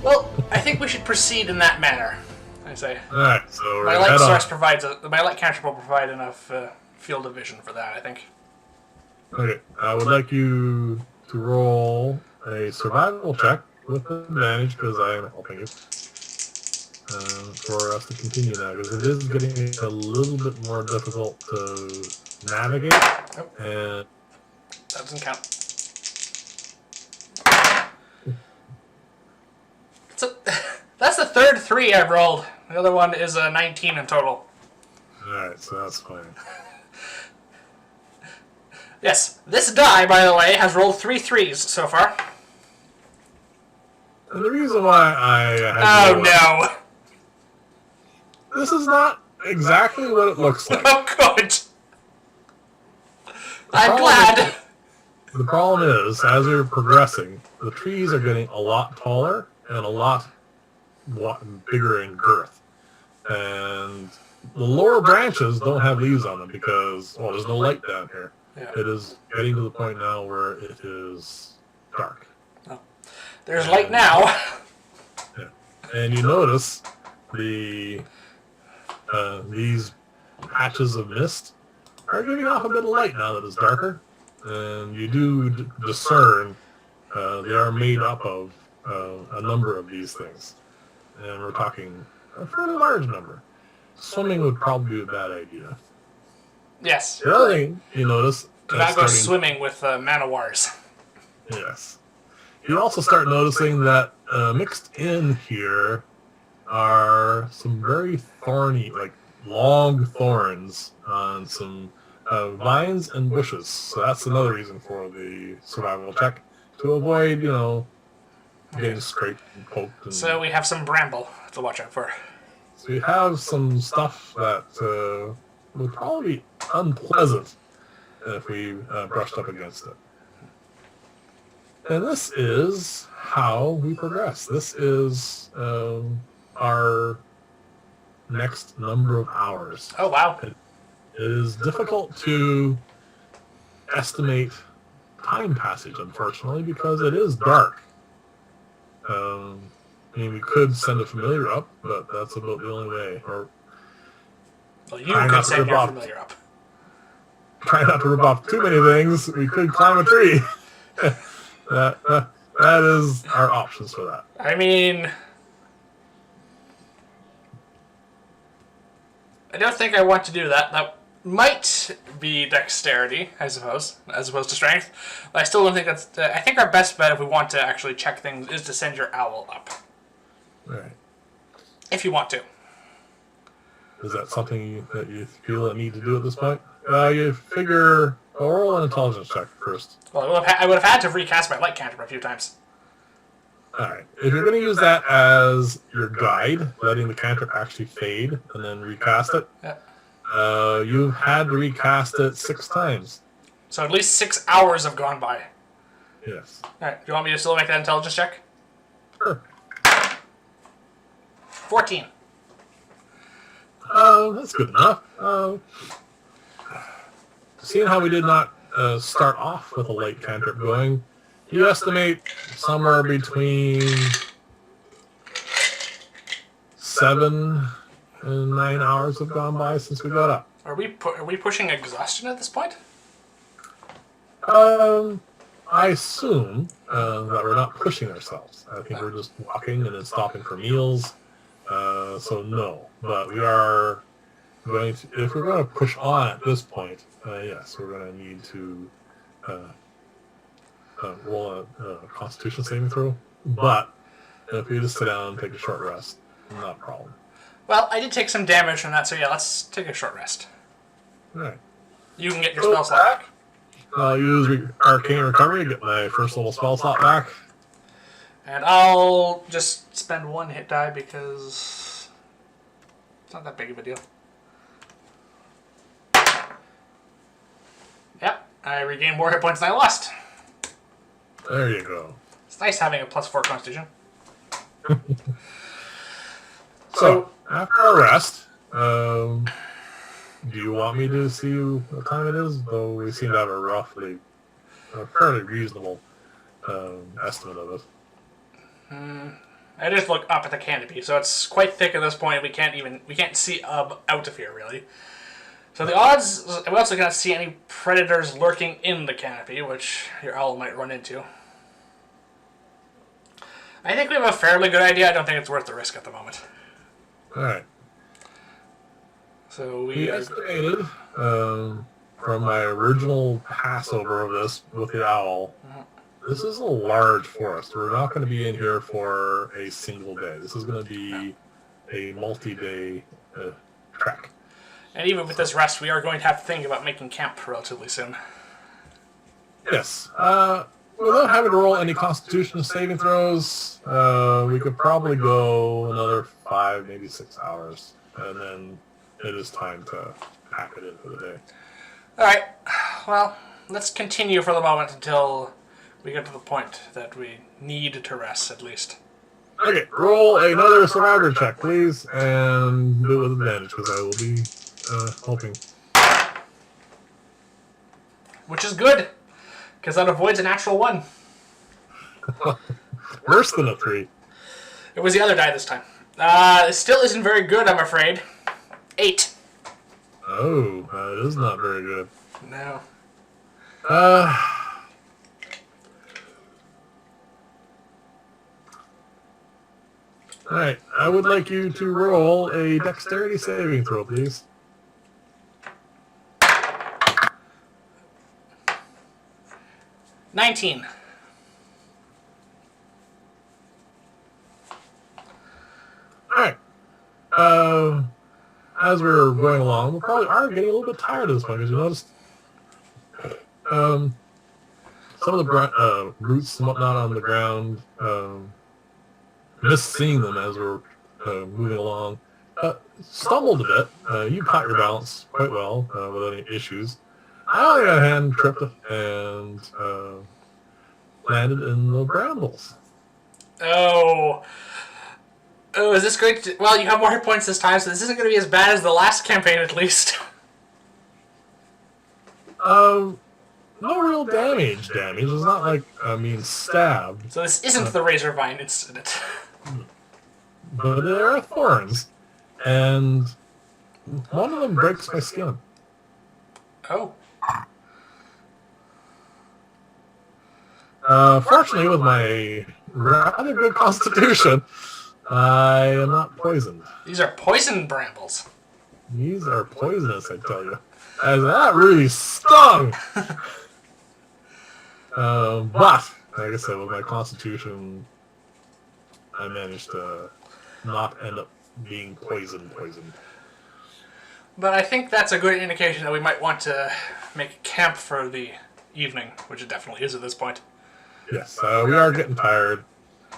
Well, I think we should proceed in that manner. I say.
Alright, so
My light source provides my light cantrip will provide enough field of vision for that, I think.
Okay, I would like you to roll a survival check with advantage because I am helping you for us to continue now because it is getting a little bit more difficult to navigate.
Oh.
And
that doesn't count. That's the third 3 I've rolled. The other one is a 19 in total.
Alright, so that's fine.
Yes, this die, by the way, has rolled 3 3s so far.
And the reason why I had
no!
This is not exactly what it looks like.
Oh, good! I'm glad!
The problem is, as you're progressing, the trees are getting a lot taller and a lot bigger in girth. And the lower branches don't have leaves on them because, well, there's no light down here.
Yeah.
It is getting to the point now where it is dark.
Oh. There's light now.
Yeah. And you notice these patches of mist are giving off a bit of light now that it's darker. And you do discern they are made up of a number of these things. And we're talking a fairly large number. Swimming would probably be a bad idea.
Yes.
The other thing you notice...
Do not go swimming with manowars.
Yes. You also start noticing that mixed in here are some very thorny, like long thorns on some vines and bushes. So that's another reason for the survival check, to avoid, getting scraped and poked. And
so we have some bramble to watch out for.
So you have some stuff that would probably be unpleasant if we brushed up against it. And this is how we progress. This is our next number of hours.
Oh, wow.
It is difficult to estimate time passage, unfortunately, because it is dark. We could send a familiar up, but that's about the only way. Or
well, you could send your familiar up.
Try not to rip off too many things. We could climb a tree. That is our options for that.
I mean, I don't think I want to do that. That might be dexterity, I suppose, as opposed to strength. But I still don't think that's... I think our best bet if we want to actually check things is to send your owl up.
Right.
If you want to.
Is that something that you feel a need to do at this point? You figure roll an intelligence check first.
Well, I would have had to recast my light cantrip a few times.
Alright. If you're going to use that as your guide, letting the cantrip actually fade and then recast it, you've had to recast it 6 times.
So at least 6 hours have gone by.
Yes.
Alright, do you want me to still make that intelligence check?
Sure.
14.
That's good enough. Seeing how we did not start off with a light cantrip going, you estimate somewhere between 7 and 9 hours have gone by since we got up.
Are we pushing exhaustion at this point?
I assume that we're not pushing ourselves. I think we're just walking and then stopping for meals. So no, but we are going to, if we're going to push on at this point, yes, we're going to need to roll a Constitution saving throw. But if we just sit down and take a short rest, not a problem.
Well, I did take some damage from that, so yeah, let's take a short rest.
All right.
You can get your spell slot back.
I'll use Arcane Recovery to get my first level spell slot back.
And I'll just spend 1 hit die because it's not that big of a deal. Yep, I regained more hit points than I lost.
There you go.
It's nice having a +4 Constitution.
So, after our rest, do you want me to see what time it is? Though we seem to have a fairly reasonable estimate of it.
I just look up at the canopy, so it's quite thick at this point. We can't see out of here really. So the odds, we also cannot see any predators lurking in the canopy, which your owl might run into. I think we have a fairly good idea. I don't think it's worth the risk at the moment.
All right.
So
we estimated from my original passover of this with the owl. This is a large forest. We're not going to be in here for a single day. This is going to be a multi-day trek.
And even with this rest, we are going to have to think about making camp relatively soon.
Yes. Without having to roll any Constitution saving throws, we could probably go another 5, maybe 6 hours. And then it is time to pack it in for the day.
Alright. Well, let's continue for the moment until we get to the point that we need to rest, at least.
Okay, roll another survivor check, please, and do it with advantage, because I will be helping.
Which is good, because that avoids a natural 1.
Worse than a 3.
It was the other die this time. It still isn't very good, I'm afraid. 8.
Oh, that is not very good.
No.
Alright, I would like you to roll a dexterity saving throw, please.
$19.
Alright. As we're going along, we probably are getting a little bit tired at this point, because you noticed some of the roots and whatnot on the ground, missed seeing them as we're moving along. Stumbled a bit. You caught your balance quite well without any issues. I, on the other hand, tripped and landed in the brambles.
Oh, is this great? Well, you have more hit points this time, so this isn't going to be as bad as the last campaign, at least.
No real damage. It's not like, stabbed.
So this isn't the Razor Vine incident.
But there are thorns. And one of them breaks my skin.
Oh.
Fortunately, with my rather good constitution, I am not poisoned.
These are poison brambles.
These are poisonous, I tell you. As that really stung! But, like I said, with my constitution, I managed to not end up being poisoned.
But I think that's a good indication that we might want to make camp for the evening, which it definitely is at this point.
Yes, we are getting tired.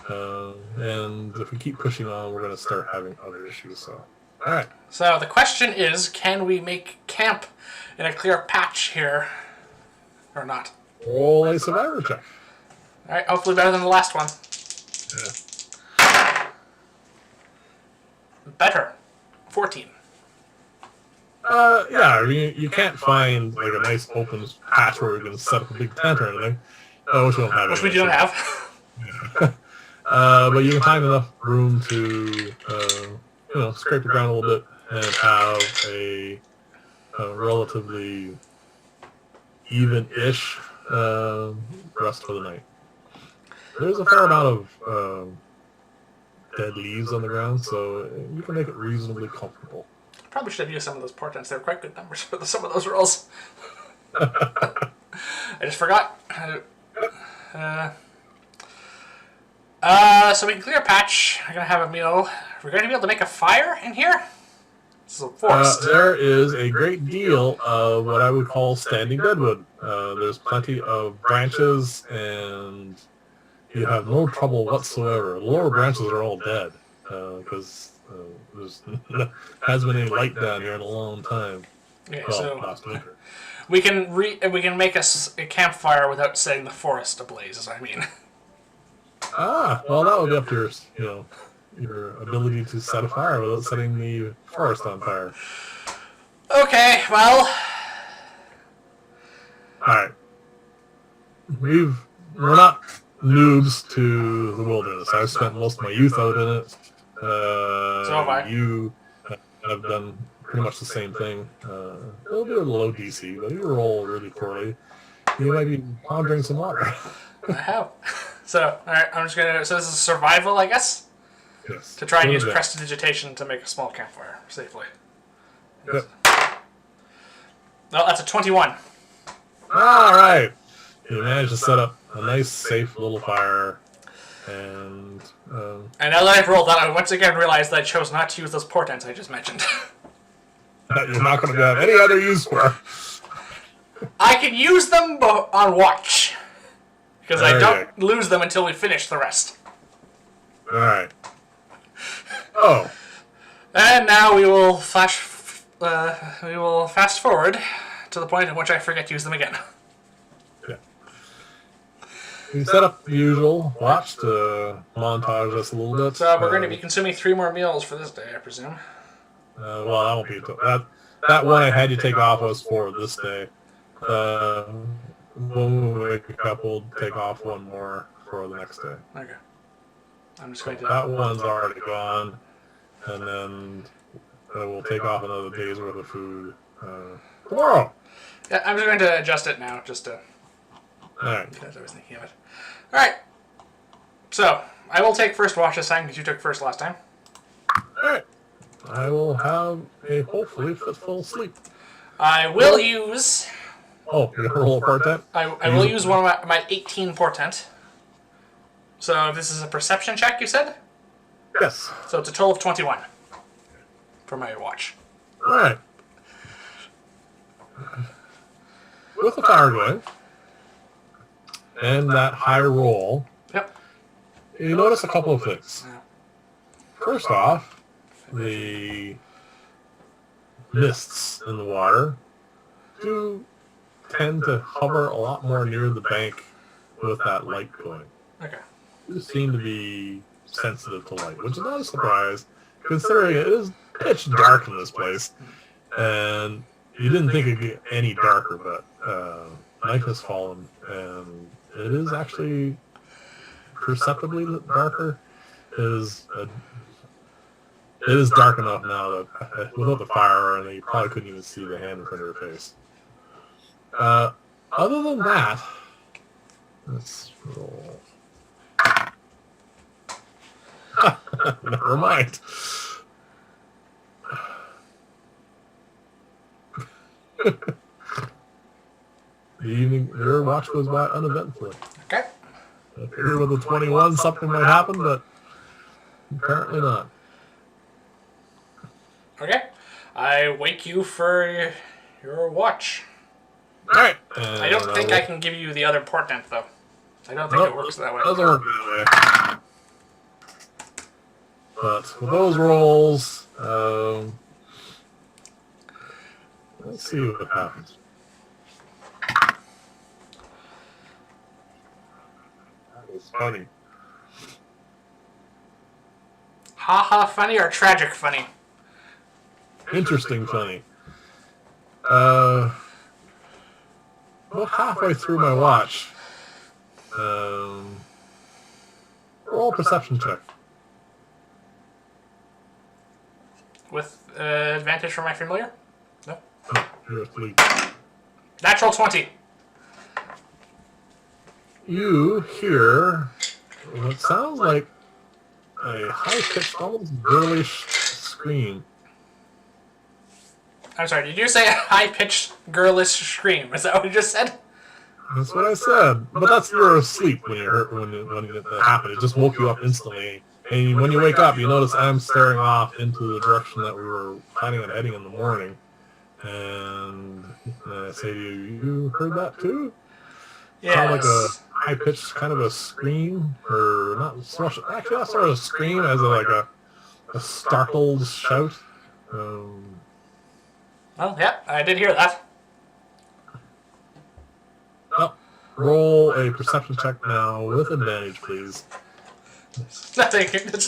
And if we keep pushing on, we're going to start having other issues. So, all right.
So the question is, can we make camp in a clear patch here, or not?
Roll a survivor check.
All right, hopefully better than the last one.
Yeah.
Better. 14.
Yeah. You can't find like a nice open patch where we can set up a big tent or anything. Which we don't have.
Which we don't have.
But you can find enough room to, scrape the ground a little bit and have a relatively even-ish rest for the night. There's a fair amount of dead leaves on the ground, so you can make it reasonably comfortable.
Probably should have used some of those portents. They were quite good numbers for some of those rolls. I just forgot. So we can clear a patch. We're going to have a meal. We're going to be able to make a fire in here? This is a forest.
There is a great deal of what I would call standing deadwood. There's plenty of branches, and you have no trouble whatsoever. The lower branches are all dead, because there's hasn't been any light down here in a long time.
Okay,
well,
so
last winter.
we can make a campfire without setting the forest ablaze, is what I mean.
Well, that would be up to your ability to set a fire without setting the forest on fire.
Okay, well.
Alright. We're not noobs to the wilderness. I've spent most of my youth out in it.
So have I.
You have done pretty much the same thing. It'll be a low DC, but you roll really poorly. You might be pondering some water.
I have. So, alright, I'm just gonna. So, this is survival, I guess?
Yes.
To try and use prestidigitation to make a small campfire safely.
Yep.
No, that's a 21.
Alright. You managed to set up a nice, safe little fire. And
now that I've rolled that, I once again realized that I chose not to use those portents I just mentioned.
that you're not going to have any other use for.
I can use them on watch. Because I don't lose them until we finish the rest.
Alright. Oh.
And now we will fast forward to the point at which I forget to use them again.
Yeah. we set up the usual watch to montage us a little bit.
So we're going to be consuming 3 more meals for this day, I presume.
Well, that won't be that one I had you take off was for this day. When we wake up, we'll take off one more for the next day.
Okay. I'm just going to...
That one's already gone, and then we'll take off another day's worth of food tomorrow.
Yeah, I'm just going to adjust it now, just to...
Alright.
Because I was thinking of it. Alright. So, I will take first watch this time, because you took first last time.
Alright. I will have a hopefully fitful sleep.
I will use...
Oh, you're going to roll a portent?
I will use one of my 18 portent. So this is a perception check, you said?
Yes.
So it's a total of 21 for my watch.
Alright. With the fire going, and that high roll,
Yep.
you notice a couple of things.
Yeah.
First off, the mists in the water do tend to hover a lot more near the bank with that light going.
Okay.
They seem to be sensitive to light, which is not a surprise, considering it is pitch dark in this place. And you didn't think it'd get any darker, but night has fallen, and it is actually perceptibly darker. It is dark enough now that without the fire, and you probably couldn't even see the hand in front of your face. Other than that, let's roll. Never mind. The evening, your watch goes by uneventfully.
Okay.
I figured with the 21 something might happen, but apparently not.
Okay. I wake you for your watch.
Alright.
I don't think I can give you the other portent, though. I don't think it works that way.
It doesn't work that way. But with those rolls, let's see what happens. That was funny.
Ha-ha funny or tragic funny?
Interesting funny. About halfway through my watch, roll a perception check.
With advantage from my familiar? No.
Oh, you're asleep.
Natural 20.
You hear what sounds like a high-pitched, almost girlish scream.
I'm sorry, did you say a high-pitched, girlish scream? Is that what you just said?
That's what I said. But that's you were asleep when you heard when it happened. It just woke you up instantly. And when you wake up, you notice I'm staring off into the direction that we were planning on heading in the morning. And I say to you, you heard that too?
Yes.
Sound like a high-pitched kind of a scream, or not so much. Actually, not sort of a scream as a startled shout.
Well, yeah, I did hear that.
Well, roll a perception check now with advantage, please.
There's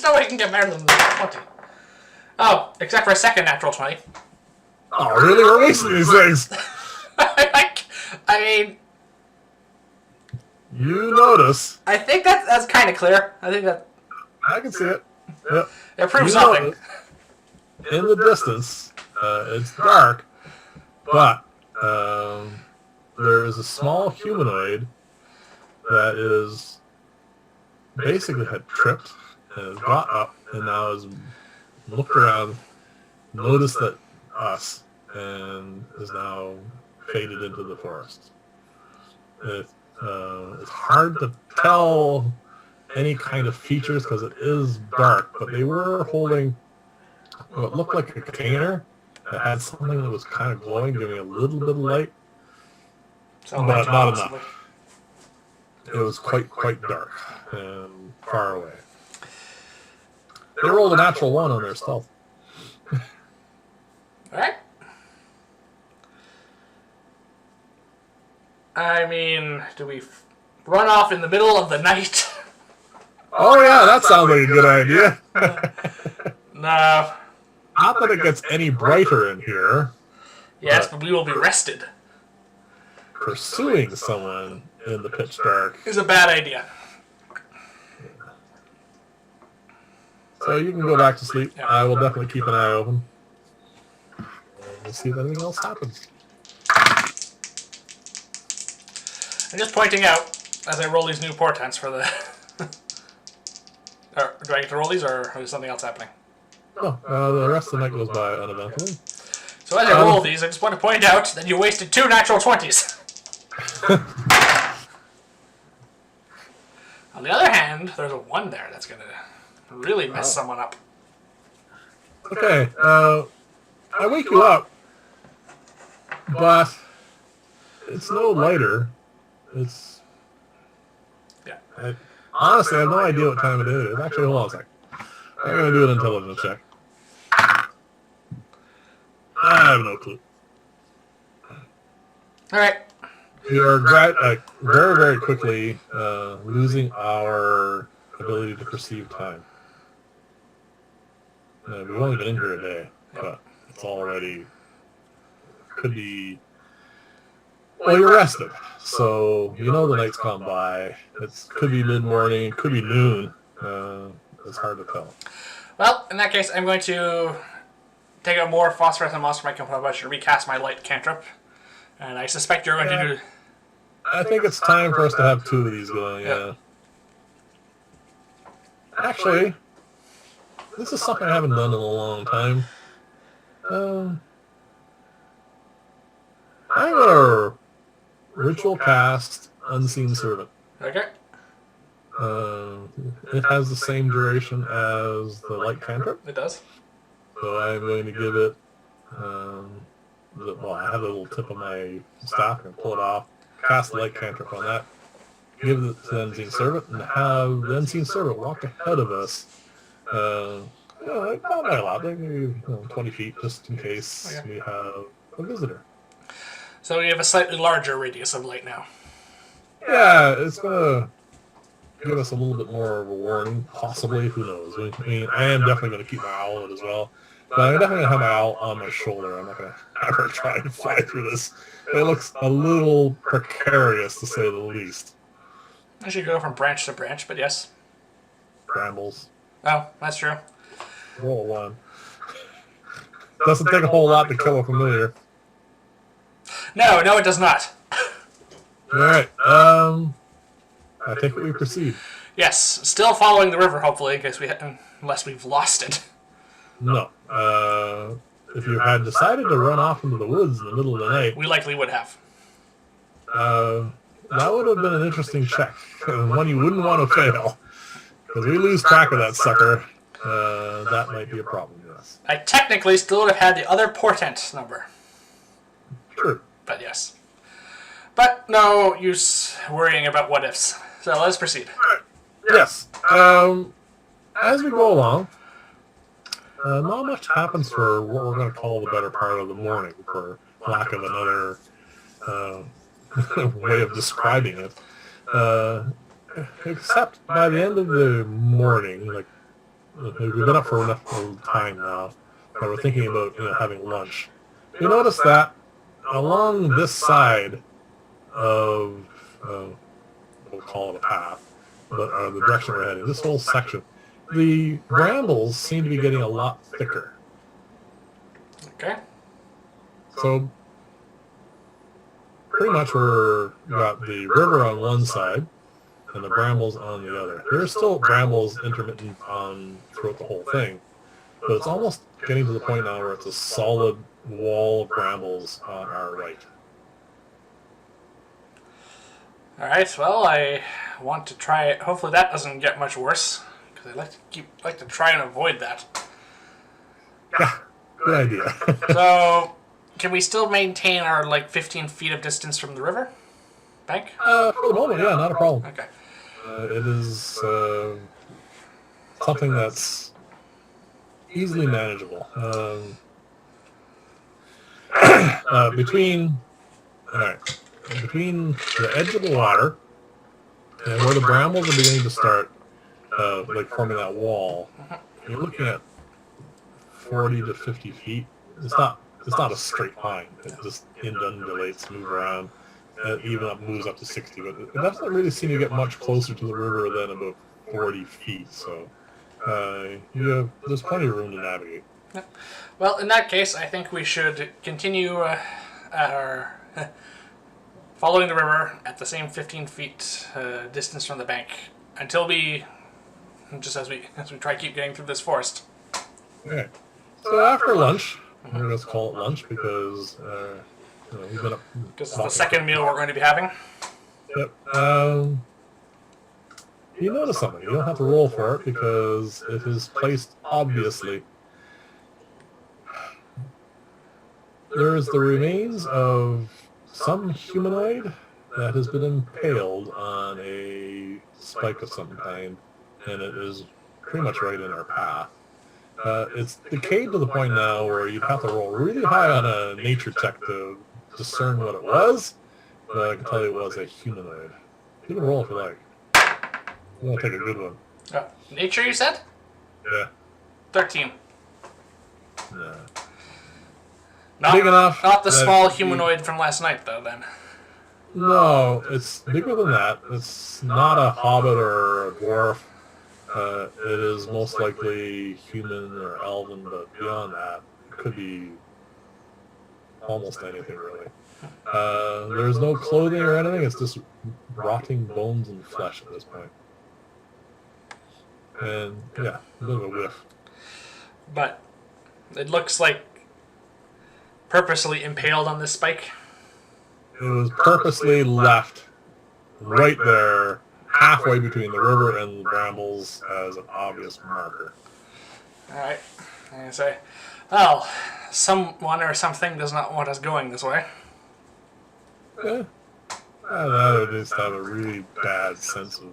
no way I can get better than 20. Oh, except for a second natural 20.
Oh, really? We're wasting these things.
I mean...
You notice.
I think that's kind of clear. I think that...
I can see it. Yep.
It proves
You
something.
notice, in the distance, it's dark, but there is a small humanoid that is basically had tripped and has got up and now has looked around, noticed that us, and is now faded into the forest. It's hard to tell any kind of features because it is dark, but they were holding what looked like a container that had something that was kind of glowing, giving a little bit of light,
So
but not enough. It was quite dark and far away. They rolled a natural 1 on their stealth.
Alright. I mean, do we run off in the middle of the night.
Oh yeah, that sounds like a good idea.
No.
Not that it gets any brighter in here.
Yes, but we will be rested.
Pursuing someone in the pitch dark
is a bad idea.
So you can go back to sleep. Yeah. I will definitely keep an eye open. And we'll see if anything else happens.
I'm just pointing out, as I roll these new portents for the... or, do I get to roll these, or is something else happening?
No, the rest of the night goes by uneventfully.
So as I roll these, I just want to point out that you wasted 2 natural 20s. On the other hand, there's a 1 there that's going to really mess someone up.
Okay, I wake you up, but it's no lighter. It's...
Yeah.
Honestly, I have no idea what time it is. Actually, hold on a sec. I'm going to do an intelligence check. I have no clue.
Alright.
We are very, very quickly losing our ability to perceive time. We've only been in here a day, but it's already... Could be... Well, you're rested, so you know the night's gone by. It could be mid-morning, could be noon. It's hard to tell.
Well, in that case, I'm going to take out more phosphorescent moss from my composition and recast my light cantrip. And I suspect you're going to do...
I think it's time for us to have 2 of these going, yeah. Actually, this is something I haven't done in a long time. I'm going to ritual cast Unseen Servant.
Okay.
It has the same duration as the light cantrip.
It does.
So I'm going to give it, well, I have a little tip of my staff and pull it off, cast the light cantrip on that, give it to the Unseen Servant, and have the Unseen Servant walk ahead of us. Not by a lot, maybe 20 feet, just in case we have a visitor.
So we have a slightly larger radius of light now.
Yeah, it's going to give us a little bit more of a warning, possibly. Who knows? I mean, I am definitely going to keep my owl as well. But I'm definitely going to have my owl on my shoulder. I'm not going to ever try to fly through this. It looks a little precarious, to say the least.
I should go from branch to branch, but yes.
Brambles.
Oh, that's true.
Roll 1. Doesn't take a whole lot to kill a familiar.
No, it does not.
Alright, I think we proceed.
Yes, still following the river, hopefully, in case unless we've lost it.
No. If you had decided to run off into the woods in the middle of the night...
We likely would have.
That would have been an interesting check. One you wouldn't want to fail. Because we lose track of that sucker, that might be a problem to us.
I technically still would have had the other portent number.
True.
But yes. But no use worrying about what-ifs. So let's proceed.
Yes. As we go along, not much happens for what we're going to call the better part of the morning, for lack of another way of describing it. Except by the end of the morning, like we've been up for enough time now, and we're thinking about having lunch. You notice that along this side of we'll call it a path, but the direction we're heading, this whole section, the brambles seem to be getting a lot thicker.
Okay.
So pretty much we've got the river on one side and the brambles on the other. There's still brambles intermittent throughout the whole thing, but it's almost getting to the point now where it's a solid wall of brambles on our right.
Alright, well, I want to try it. Hopefully that doesn't get much worse, because I like to try and avoid that.
Yeah, good idea.
So, can we still maintain our, 15 feet of distance from the river bank?
For the moment, yeah, not a problem.
Okay.
It is something that's easily manageable. Between the edge of the water And where the brambles are beginning to start, like forming that wall, you're looking at 40 to 50 feet. It's not a straight line. It just undulates, move around. It even moves up to 60, but it doesn't really seem to get much closer to the river than about 40 feet. So there's plenty of room to navigate.
Yep. Well, in that case, I think we should continue our following the river at the same 15 feet distance from the bank until just as we try to keep getting through this forest.
Okay. So after lunch, we're going to call it lunch because we've been up.
Because it's the second meal we're going to be having.
Yep. You notice something. You don't have to roll for it because it is placed obviously. There is the remains of some humanoid that has been impaled on a spike of some kind, and it is pretty much right in our path. It's decayed to the point now where you'd have to roll really high on a nature check to discern what it was, but I can tell you it was a humanoid. You can roll if you like. You want to take a good one.
Nature, you said?
Yeah.
13.
Yeah.
Not,
big enough.
Not the small humanoid from last night, though, then.
No, it's bigger than that. It's not a hobbit or a dwarf. It is most likely human or elven, but beyond that, it could be almost anything, really. There's no clothing or anything. It's just rotting bones and flesh at this point. And, yeah, a bit of a whiff.
But it looks like purposely impaled on this spike.
It was purposely left right there, halfway between the river and the brambles, as an obvious marker.
Alright. I say, well, someone or something does not want us going this way.
Yeah. I just have a really bad sense of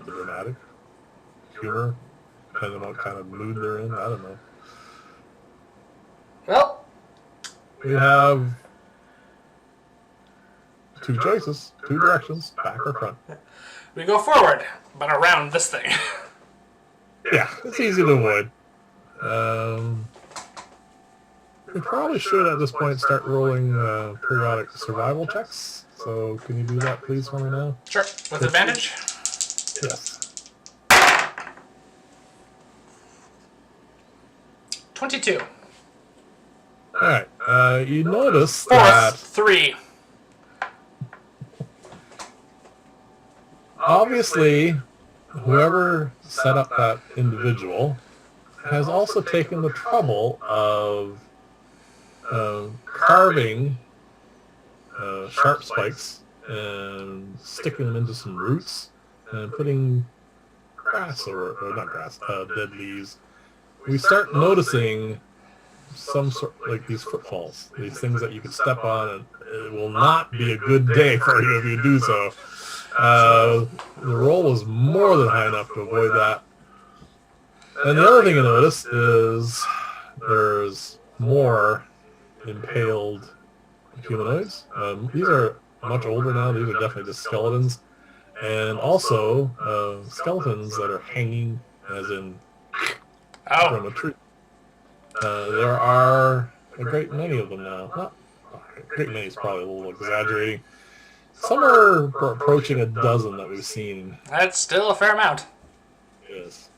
dramatic humor, depending on what kind of mood they're in. I don't know.
Well,
we have two choices, two directions, back or front.
We go forward, but around this thing.
Yeah, it's easy to avoid. We probably should at this point start rolling periodic survival checks. So can you do that please for me now?
Sure. With advantage?
Yes.
22.
Alright, you notice
Fourth,
that
3.
obviously whoever set up that individual has also taken the trouble of carving sharp spikes and sticking them into some roots and putting grass or not grass, dead leaves. We start noticing some sort like these footfalls, these things that you can step on, and it will not be a good day for you if you do so. The roll was more than high enough to avoid that. And the other thing you notice is there's more impaled humanoids. These are much older now. These are definitely just skeletons. And also skeletons that are hanging, as in from a tree. There are a great many of them now. Not a great many is probably a little exaggerating. Some are approaching a dozen that we've seen.
That's still a fair amount.
Yes.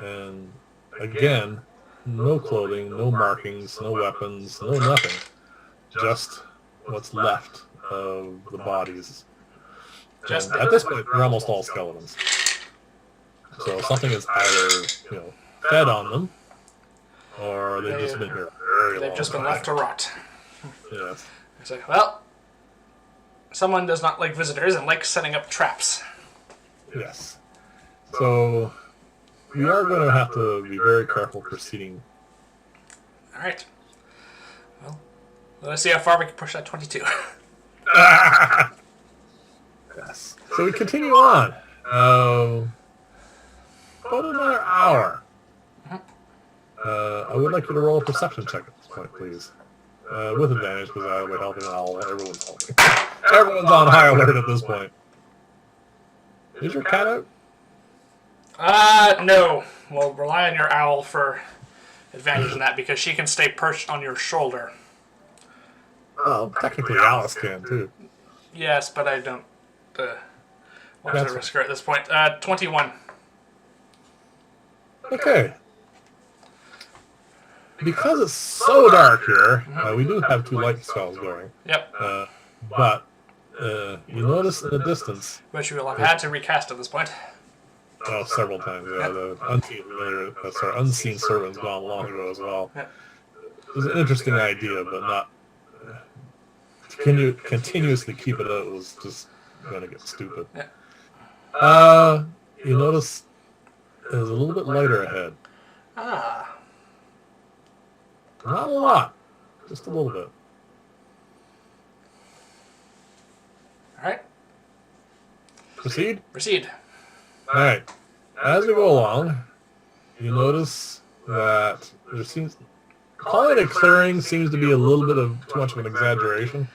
And again, no clothing, no markings, no weapons, no nothing. Just what's left of the bodies.
Just
at this point, they're almost all skeletons. So something is either, fed on them, or they've just been here very long.
They've just been left to rot.
Yes.
So, well, someone does not like visitors and likes setting up traps.
Yes. So we are going to have to be very careful proceeding.
All right. Well, let's see how far we can push that 22.
Yes. So we continue on. About another hour. I would like you to roll a perception check at this point, please. with advantage because I would helping all. Everyone's helping. Everyone's on high alert at this point. Is your cat out?
No. We'll rely on your owl for advantage in that because she can stay perched on your shoulder.
Well, technically Alice can too.
Yes, but I don't want to risk her at this point. 21.
Okay. Because it's so dark here, we do have 2 light spells going.
Yep.
But you notice in the distance...
Which you will have had to recast at this point.
Oh, several times, yeah. The unseen servant's gone long ago as well.
Yep.
It was an interesting idea, but not... continuously keep it out was just going to get stupid.
Yep.
You notice there's a little bit lighter ahead.
Ah.
Not a lot, just a little bit.
Alright.
Proceed?
Proceed.
Alright. As we go along, you notice that there seems... Calling it a clearing seems to be a little bit of too much of an exaggeration,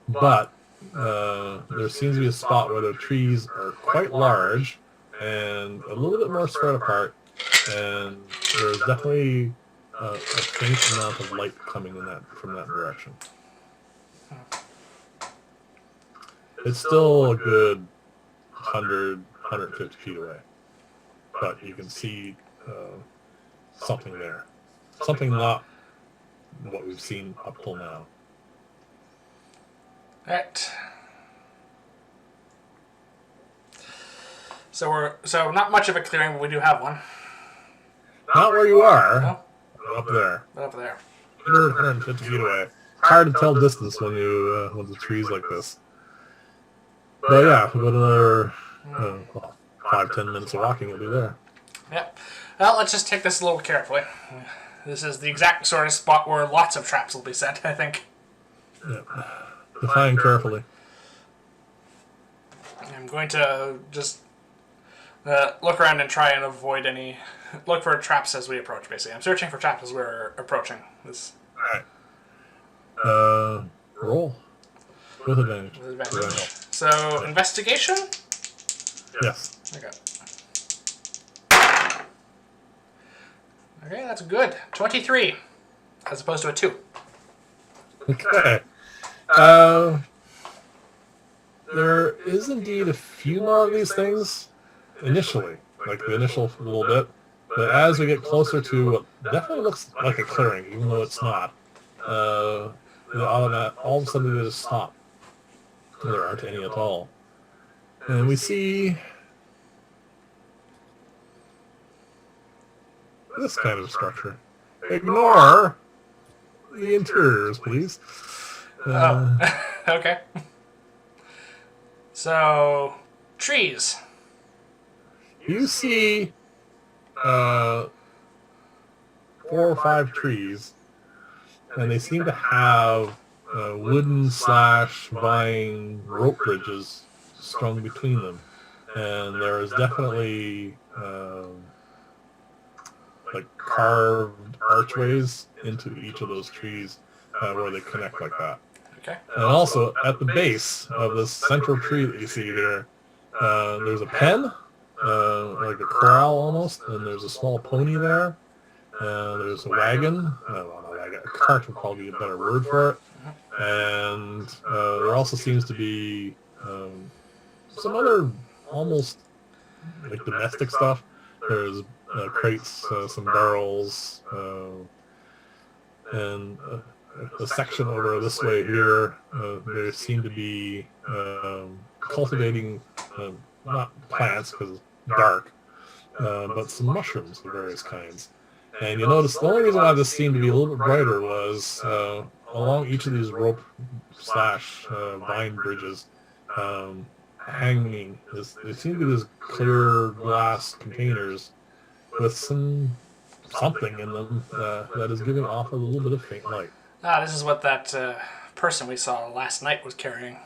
but there seems to be a spot where the trees are quite large and a little bit more spread apart, and there's definitely a faint amount of light coming from that direction. It's still a good 100, 150 feet away, but you can see something there. Something not what we've seen up till now.
Alright. So not much of a clearing, but we do have one.
Not where you are.
No?
Up there.
But up there.
100, 150 feet away. Hard to tell distance when you when the trees like this. But yeah, about another 5-10 minutes of walking, you'll be there.
Yep. Well, let's just take this a little carefully. This is the exact sort of spot where lots of traps will be set, I think.
Yep. Define carefully.
I'm going to just look around and try and avoid any... Look for traps as we approach, basically. I'm searching for traps as we're approaching this.
Alright. Roll. With advantage.
With advantage. So, investigation?
Yes.
Okay. Okay, that's good. 23, as opposed to a 2.
Okay. There is indeed a few more of these things initially, like the initial little bit, but as we get closer to what definitely looks like a clearing, even though it's not, all of a sudden they just stop. There aren't any at all. And we see this kind of structure. Ignore the interiors, please.
Okay. So, trees.
You see 4 or 5 trees, and they seem to have wooden / vine rope bridges strung between them. And there is definitely like carved archways into each of those trees where they connect like that.
Okay.
And also, at the base of this central tree that you see there, there's a pen, like a corral almost, and there's a small pony there. There's a wagon, a cart would probably be a better word for it. And there also seems to be some other almost like domestic stuff. There's crates, some barrels, and a section over this way here, they seem to be cultivating not plants because it's dark, but some mushrooms of various kinds. And you notice the only reason why this seemed to be a little bit brighter was along each of these rope / vine bridges hanging. There seem to be these clear glass containers with something in them that is giving off a little bit of faint light.
This is what that person we saw last night was carrying.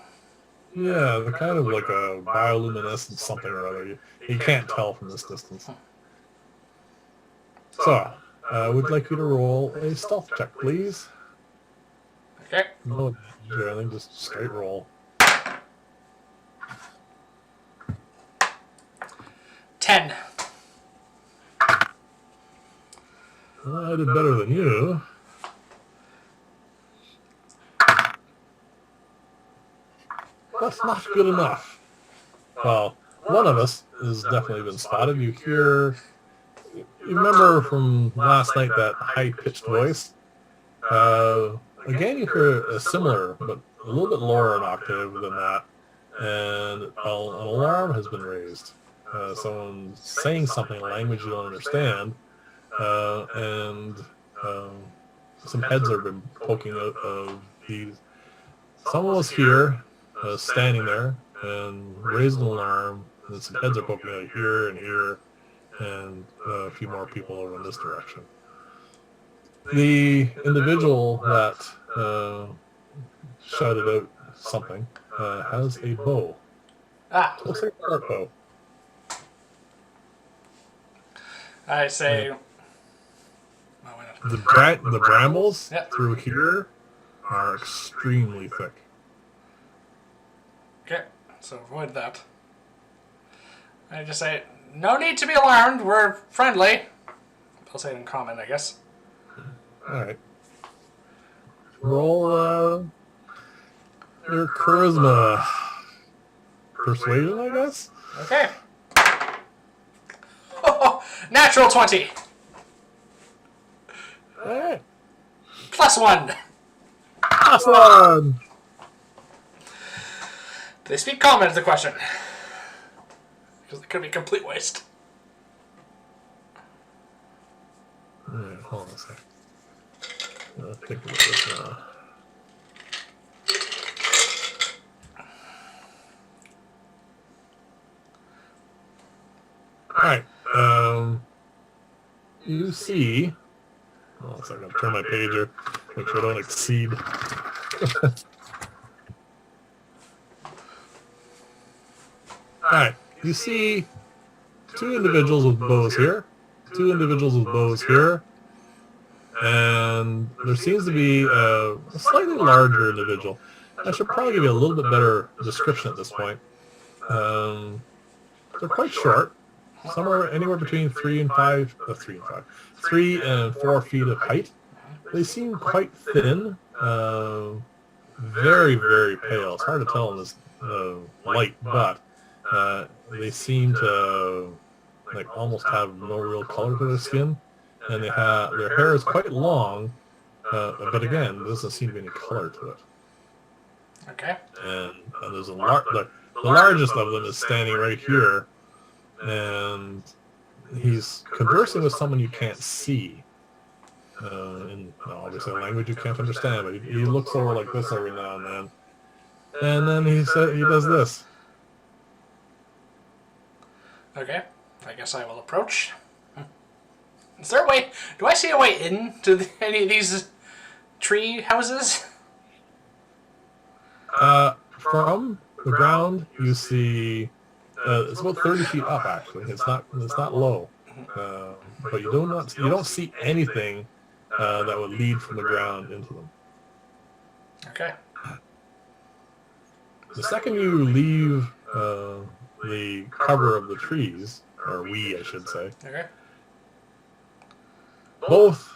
Yeah, they're kind of like a bioluminescent something or other. You can't tell from this distance. So, I would like you to roll a stealth check, please.
Okay.
No, I think just straight roll.
10.
Well, I did better than you. That's not good enough. Well, one of us has definitely been spotted. You remember from last night that high-pitched voice? Again, you hear a similar, but a little bit lower in octave than that, and an alarm has been raised. Someone's saying something in a language you don't understand, and some heads have been poking out of these. Someone was here, standing there, and raised an alarm, and some heads are poking out here and here, and a few more people over in this direction. The individual that shouted out something has a bow.
Ah.
Looks like a dart bow.
I say...
Yeah.
Oh, why not?
The brambles
Yep.
through here are extremely thick.
Okay, so avoid that. I just say, no need to be alarmed, we're friendly. I'll say it in common, I guess.
Alright. Roll your charisma persuasion, I guess?
Okay. Natural 20.
Alright.
+1.
+1!
They speak common is the question. Because it could be complete waste.
Alright, hold on a sec. Think about this now. Alright, you see... Hold on a second, I'll turn my pager, make sure I don't exceed. Alright, you see two individuals with bows here, two individuals with bows here, and there seems to be a slightly larger individual. I should probably give you a little bit better description at this point. They're quite short, somewhere anywhere between 3 and 4 feet of height. They seem quite thin, very, very pale. It's hard to tell in this light, but they seem to almost have no real color to their skin, and their hair is quite long, but again, there doesn't seem to be any color to it.
Okay.
And there's the largest of them is standing right here, and he's conversing with someone you can't see. In obviously a language you can't understand, but he looks over like this every now and then he does this.
Okay. I guess I will approach. Is there a way... Do I see a way into any of these tree houses?
From the ground, you see it's about 30 feet up. Actually, it's not low, but you don't see anything that would lead from the ground into them.
Okay.
The second you leave the cover of the trees, or we, I should say,
Okay.
both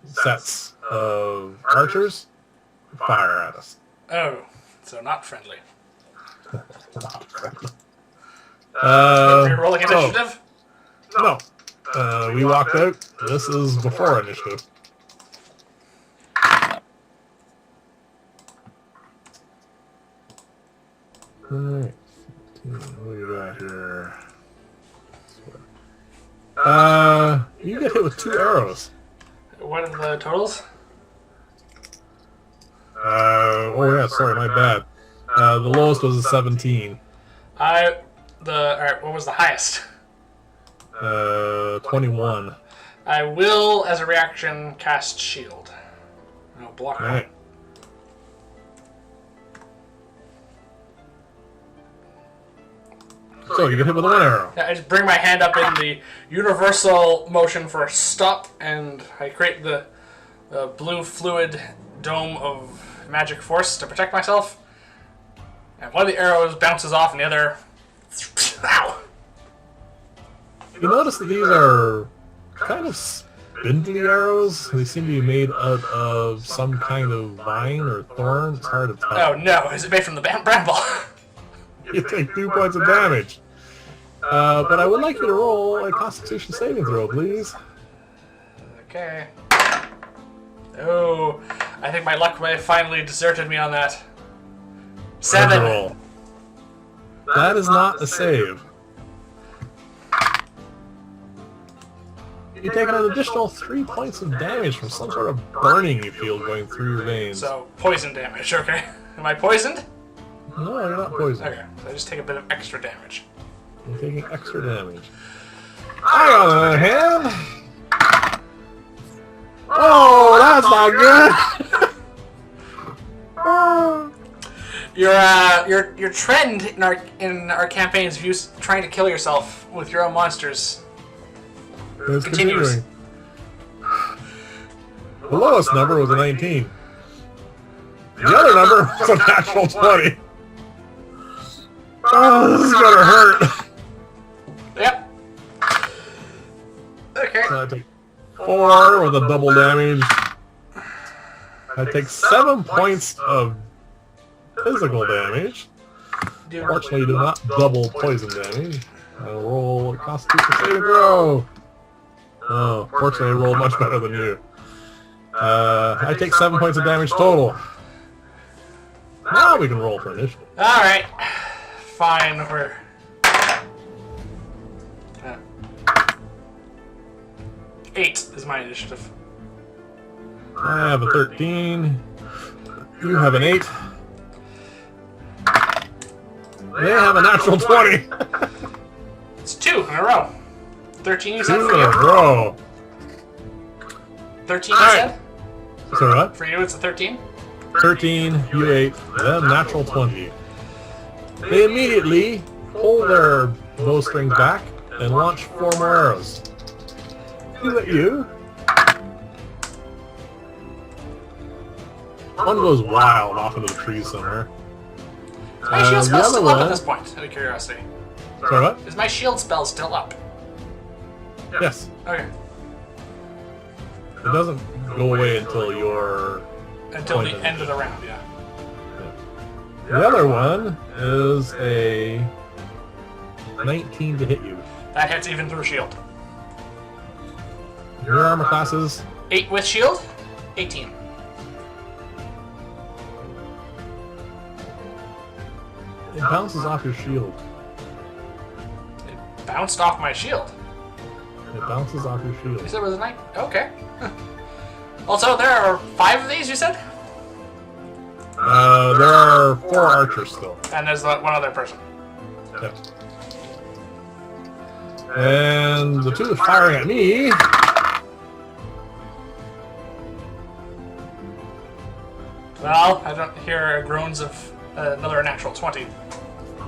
sets of archers fire at us.
Oh, so not friendly. You're rolling initiative?
No. We walked out. This is before initiative. Alright. What do you got here? You get hit with 2 arrows.
What are the totals?
Oh yeah, sorry, my bad. The lowest was a 17.
Alright, what was the highest?
21.
I will, as a reaction, cast shield. No, block.
Alright. So you get hit with 1 arrow.
Yeah, I just bring my hand up in the universal motion for stop, and I create the blue fluid dome of magic force to protect myself. And one of the arrows bounces off and the other... Ow!
You notice that these are kind of spindly arrows. They seem to be made out of some kind of vine or thorn. It's hard to tell.
Oh no, is it made from the bramble?
You take 2 points of damage. But I would like you to roll a Constitution saving throw, please.
Okay. Oh, I think my luck may have finally deserted me on that. 7.
Roll. That is not a save. You take an additional 3 points of damage from some sort of burning you feel going through your veins.
So, poison damage, okay. Am I poisoned?
No, you're not poisoned.
Okay, so I just take a bit of extra damage.
You're taking extra damage. I, on the other hand... Oh, that's not good! Oh.
Your trend in our campaigns of you trying to kill yourself with your own monsters
It's
continues.
continuing. The lowest number was a 19. The other number was a natural 20. Oh, this is gonna hurt.
Yep. Okay.
So I take 4 with a double damage. I take 7 points of physical damage. Fortunately, do not double poison damage. I roll a Constitution saving throw. Oh, fortunately, I rolled much better than you. I take 7 points of damage total. Now we can roll for initiative.
Alright. Fine, we're... 8 is my initiative.
I have a 13. You have an 8. They have a natural 20.
It's 2 in a row. 13 you said
2
for
in a
you?
row.
13 you
Alright.
said?
Sorry, what?
For you it's a 13?
13, you 8, them natural 20. They immediately pull their bowstrings back and launch 4 more arrows. Is that you? One goes wild off into the trees somewhere.
Is my shield
the
spell
other
still up at
one-
this point, out of curiosity?
Sorry, what?
Is my shield spell still up?
Yes.
Okay.
It doesn't go away until you're...
Until the
Point
end of the round, yeah.
The other one is a 19 to hit you.
That hits even through shield.
Your armor class is
8 with shield? 18.
it bounces off your shield.
It bounced off my shield.
It bounces off your
You
shield.
said it was a 9? Okay. Also, there are 5 of these, you said?
There are 4 archers still.
And there's one other person.
Yeah. And the 2 firing at me.
Well, I don't hear groans of another natural 20.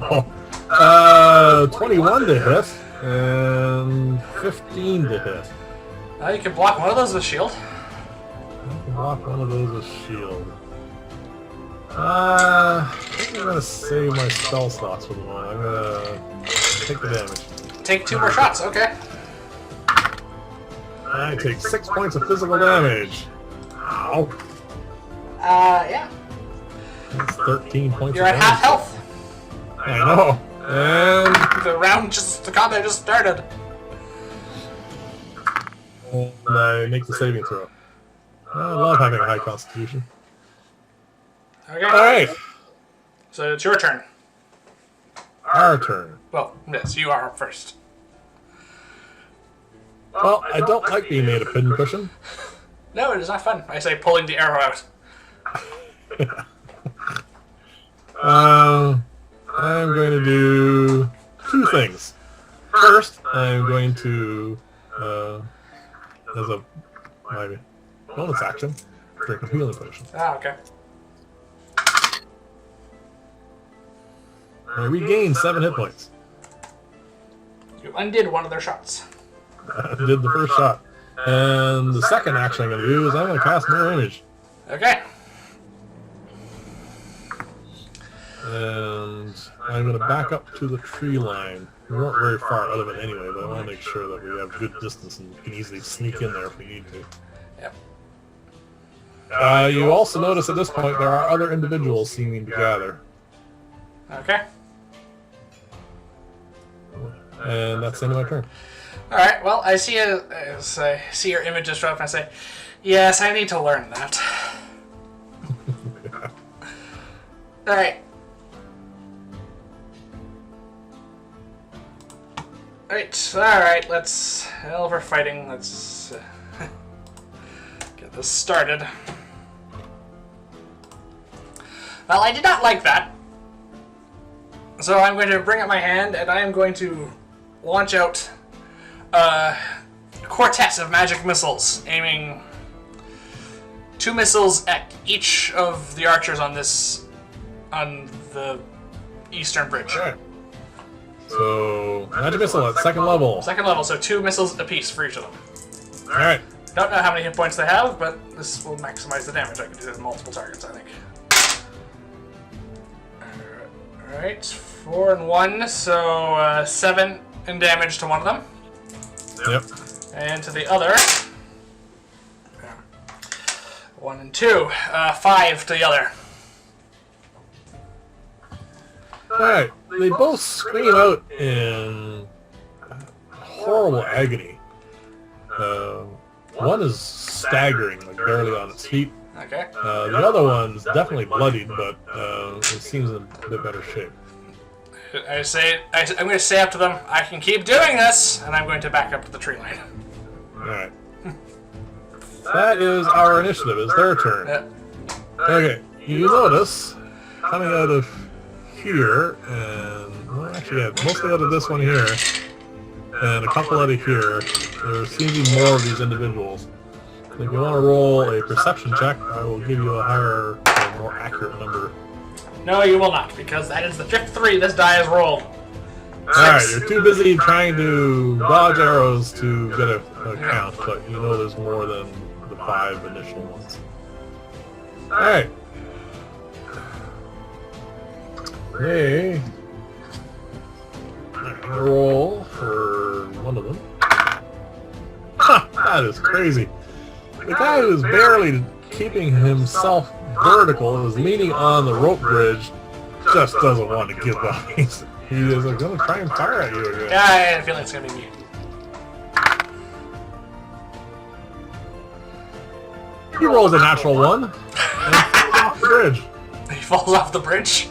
21 to hit and 15 to hit.
You can block one of those with shield.
I can block one of those with shield. I think I'm gonna save my spell slots for the moment. I'm gonna take the damage.
Take 2 more shots, okay.
I take 6 points of physical damage. Ow.
Yeah.
That's 13 points
You're
of
at
damage.
half health.
I know. And
The combat just started.
I make the saving throw. I love having a high constitution.
Okay.
Alright,
So it's your turn.
our turn.
Well, yes, you are up first.
Well, I don't like being made a pincushion.
No, it is not fun. I say pulling the arrow out.
I'm going to do 2 things. First, I'm going to, as my bonus action, drink a healing potion.
Ah, okay.
I regain 7 hit points.
You undid one of their shots.
I did the first shot. And the second action I'm going to do is I'm going to cast Mirror Image.
Okay.
And I'm going to back up to the tree line. We weren't very far out of it anyway, but I want to make sure that we have good distance and can easily sneak in there if we need to.
Yep.
You also notice at this point there are other individuals seeming to gather.
Okay.
And that's the end of my turn.
Alright, well, I see I see your image just drop and I say, yes, I need to learn that. Alright. Alright, let's... Hell, we're fighting. Let's get this started. Well, I did not like that. So I'm going to bring up my hand and I am going to launch out a quartet of magic missiles, aiming 2 missiles at each of the archers on the eastern bridge.
Alright. So, magic missile at second level.
Second level, so 2 missiles apiece for each of them.
Alright.
Don't know how many hit points they have, but this will maximize the damage. I can do this with multiple targets, I think. Alright, 4 and 1, so 7 in damage to one of them.
Yep.
And to the other, 1 and 2, 5 to the other.
Alright. They both scream out in horrible agony. One is staggering, like barely on its feet.
Okay.
The other one's definitely bloodied, but it seems in a bit better shape.
I'm going to say up to them, I can keep doing this, and I'm going to back up to the tree line.
Alright. That is our initiative. It's their turn. Okay, you notice, coming out of here, and, well, actually, yeah, mostly out of this one here, and a couple out of here, there seems to be more of these individuals. So if you want to roll a perception check, I will give you a higher, or more accurate number.
No, you will not, because that is the 5th 3 this die has rolled.
Alright, you're too busy trying to dodge arrows to get a count, but you know there's more than the 5 initial ones. Alright. They roll for one of them. Ha! That is crazy. The guy who's barely keeping himself vertical, is leaning on the rope bridge, just doesn't want to give up. He is going to try and fire at you again.
Yeah, I have a feeling it's going to be me.
He rolls a natural 1 and falls off the bridge.
He falls off the bridge.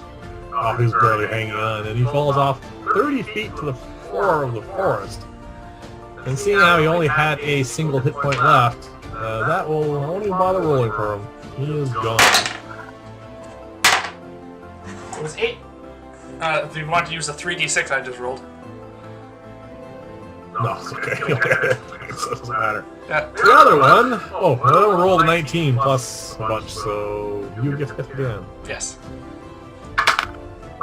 Oh, he's barely hanging on, and he falls off 30 feet to the floor of the forest. And seeing how he only had a single hit point left, that will only bother rolling for him. He is gone.
It was 8. If you want to use the 3d6 I just rolled.
No, it's okay. It doesn't matter.
Yeah.
The other one, the other one rolled a 19 plus a bunch, so you get hit again.
Yes.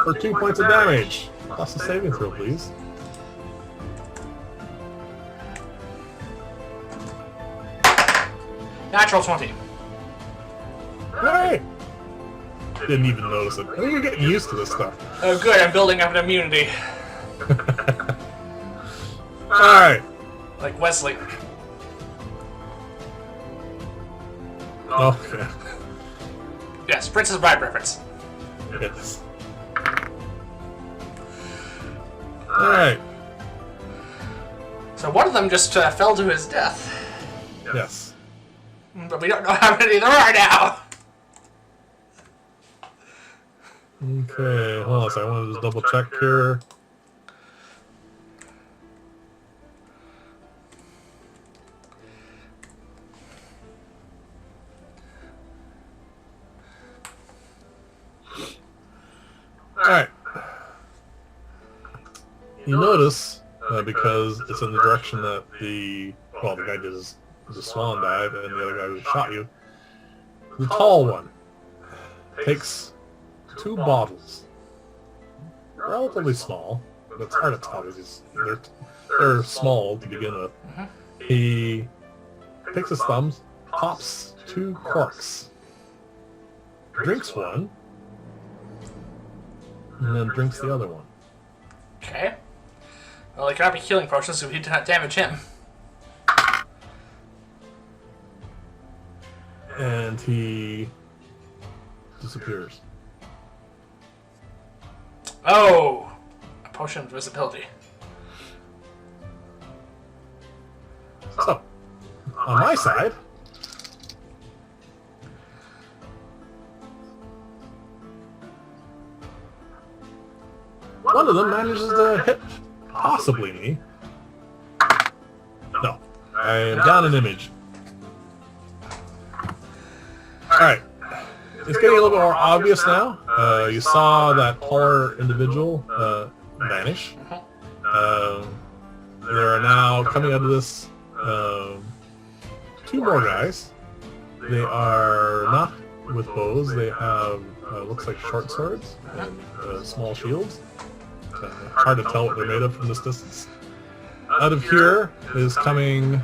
For 2 points of damage. Plus a saving throw, please.
Natural 20.
Hey! Didn't even notice it. I think you're getting used to this stuff.
Oh, good. I'm building up an immunity.
Alright.
Like Wesley.
Okay.
Yes, Princess Bride reference.
Yes. Alright.
So one of them just fell to his death.
Yes.
But we don't know how many there are now.
Okay, hold on a second. I want to just double check here. Alright. You notice, because it's in the direction that the guy did his swan dive and the other guy who shot you, the tall one takes 2 bottles. Relatively small, but it's hard to tell because they're small to begin with. He takes his thumbs, pops 2 corks, drinks one, and then drinks the other one.
Okay. Well, they cannot be healing potions, so we did not damage him.
And he disappears.
Oh! A potion of visibility.
So, on my side, one of them manages to hit possibly me. No, I am down an image. Alright, it's getting a little bit more obvious now. You saw that taller individual vanish. There are now coming out of this two more guys. They are not with bows. They have looks like short swords and small shields. Hard to tell what they're made of from this distance. Out of here is coming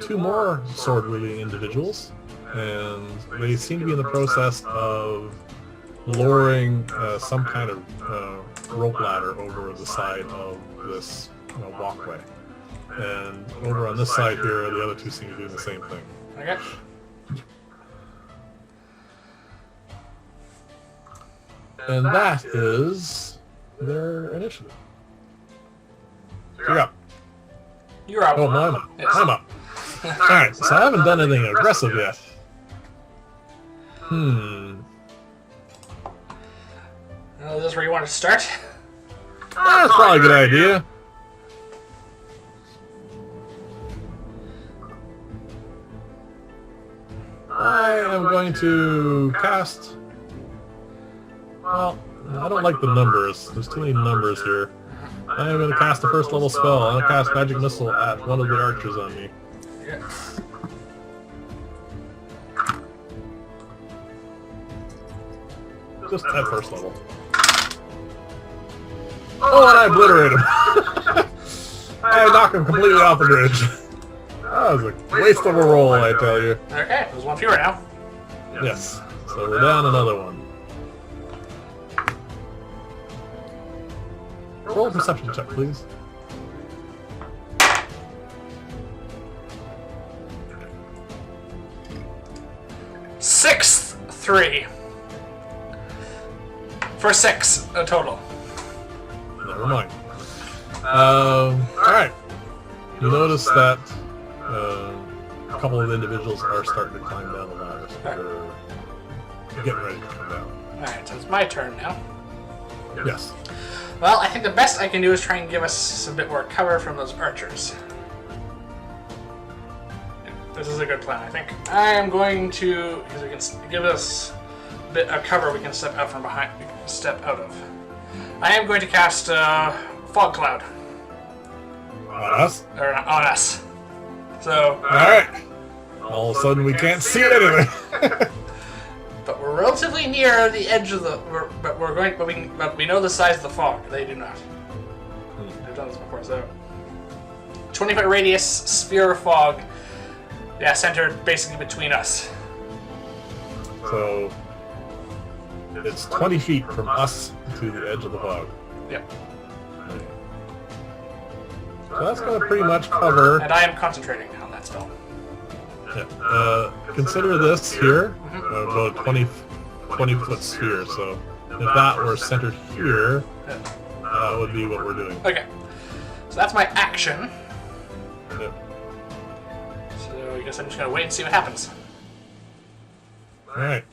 two more sword-wielding individuals, and they seem to be in the process of lowering some kind of rope ladder over the side of this walkway. And over on this side here, the other two seem to be doing the same thing.
Okay.
And that is their initiative. So you're up.
You're up.
Oh, no, I'm up.
Yes.
I'm up. Alright, so I haven't done anything aggressive yet.
Well, is this where you want to start?
That's probably a good idea. I am going to cast... Well, I don't like the numbers. There's too many numbers here. I am going to cast a first level spell. I'm going to cast Magic Missile at one of the archers on me.
Yeah.
Just at first level. Oh, and I obliterate him. I knock him completely off the bridge. That was a waste of a roll, I tell you.
Okay, there's one fewer now.
Yes. So we're down another one. Roll a perception check, please.
Sixth, 3. For 6 total.
Never mind. Alright. You notice that a couple of individuals are starting to climb down the ladder, so they're getting ready to come down.
Alright, so it's my turn now.
Yes.
Well, I think the best I can do is try and give us a bit more cover from those archers. This is a good plan, I think. I am going to, because we can give us a bit of cover we can step out from behind, step out of. I am going to cast Fog Cloud.
On us?
Or on us. So.
Alright. All of a sudden we can't see it anyway.
But we're relatively near the edge of the. But we know the size of the fog. They do not. They've done this before, so 20-foot radius sphere of fog. Yeah, centered basically between us.
So it's 20 feet from us to the edge of the fog.
Yep.
So that's going to pretty much cover.
And I am concentrating on that spell.
Yeah. Consider this here about a 20-foot sphere. So if that were centered here, that would be what we're doing.
Okay. So that's my action.
Yeah.
So I guess I'm just gonna wait and see what happens.
All right.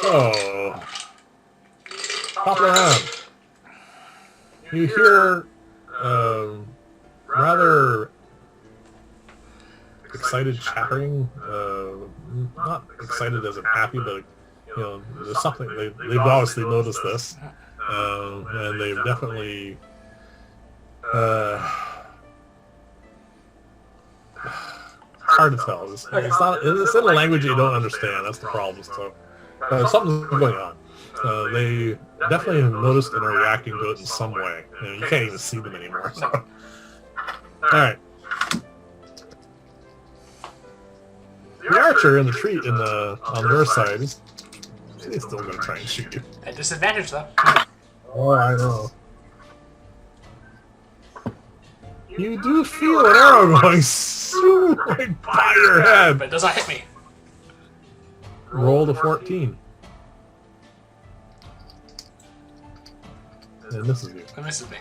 So pop around. You hear rather excited chattering. Not excited as in happy, but there's something they've obviously noticed this, and they've definitely. Hard to tell. It's in a language you don't understand. That's the problem. So something's going on. They definitely have noticed and are reacting to it in some way. You can't even see them anymore. So. All right. The archer in the tree on their side He's still gonna try and shoot you.
At disadvantage, though.
Oh, I know. You do feel an arrow going right by your head.
But it does not hit me.
Roll the 14. And misses you.
It misses me.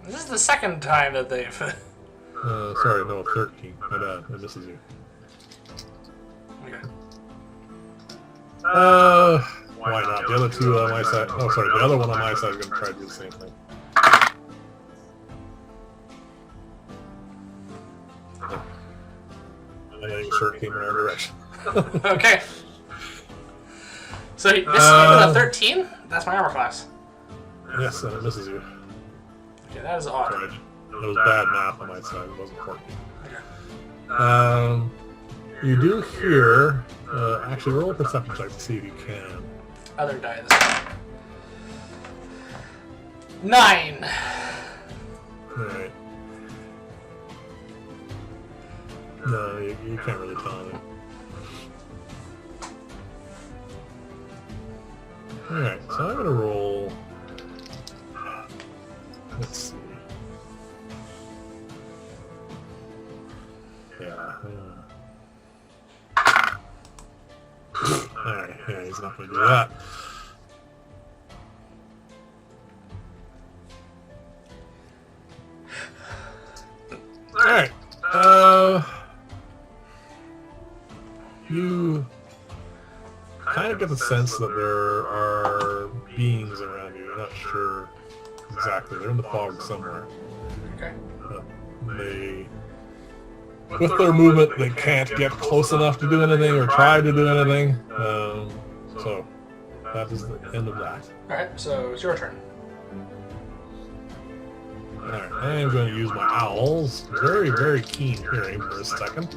This is the second time that they've...
Sorry, no, 13. My bad. It misses you.
Okay.
Why not? The other two on my side... Oh, sorry, the other one on my side is going to try to do the same thing. I think the shirt came in our direction.
Okay. So he misses me with a 13? That's my armor class.
Yes, and it misses you.
Okay, that is odd.
Sorry, it was bad math on my side. It wasn't 14.
Okay.
You do hear... actually, roll a perception check to see if you can.
Other die this time. 9!
Alright. No, you can't really tell anything. Alright, so I'm gonna roll... Let's see. Yeah. Alright, yeah, he's not gonna do that. Alright. You kind of get the sense that there are beings around you. You're not sure exactly. They're in the fog somewhere.
Okay.
They, with their movement, they can't get close enough to do anything or try to do anything. So that is the end of that.
Alright, so it's your turn.
Alright, I am going to use my owls, very, very keen hearing for a second,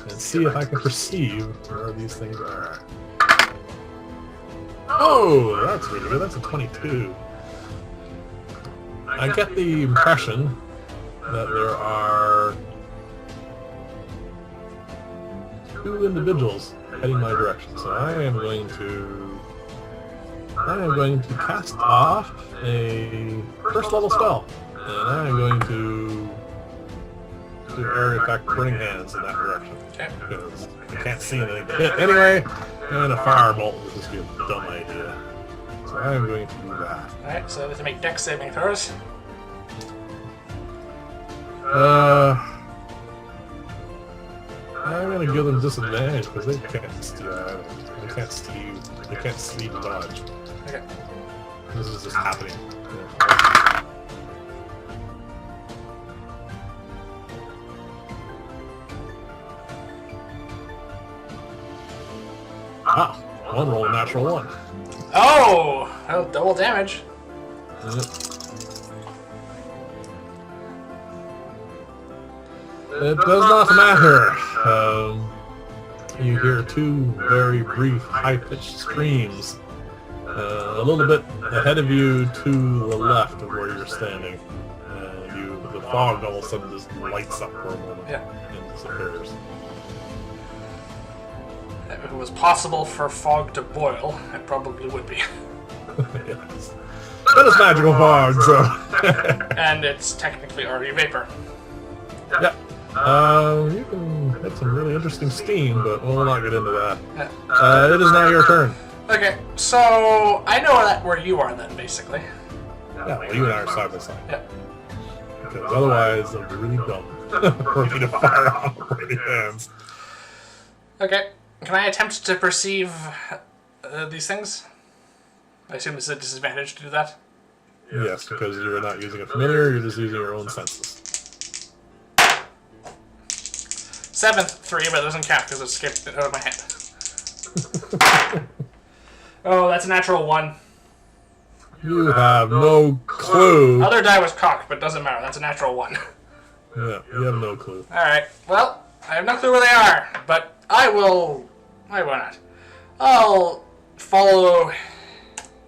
and see if I can perceive where these things are. Oh, that's really good. That's a 22. I get the impression that there are two individuals heading my direction, so I am going to cast off a first level spell, and I am going to do area effect burning hands in that direction.
Okay.
Because I can't see anything to hit anyway, and a firebolt would just be a dumb idea. So I am going to do that.
Alright, so they have to make dex saving throws.
I'm gonna give them disadvantage because they can't sleep and dodge.
Okay.
This is just happening. Ah, one roll, a natural one.
Oh! Oh, double damage.
It does not matter. You hear two very brief, high-pitched screams. A little bit ahead of you to the left of where you're standing. The fog all of a sudden just lights up for a moment and disappears.
If it was possible for fog to boil, it probably would be.
Yes. But it's magical fog, so...
And it's technically already vapor.
Yep. You can get some really interesting steam, but we'll not get into that. It is now your turn.
Okay, so I know where you are then, basically.
Yeah, well, you and I are side by side.
Yeah.
Because otherwise, it would be really dumb for me to fire off already hands.
Okay, can I attempt to perceive these things? I assume it's a disadvantage to do that.
Yes, because you're not using a familiar, you're just using your own senses.
7th, 3, but it doesn't count because it skipped out of my head. Oh, that's a natural 1.
You have no clue.
Other die was cocked, but doesn't matter. That's a natural 1.
Yeah, you have no clue.
Alright, well, I have no clue where they are, but I will... Why not? I'll follow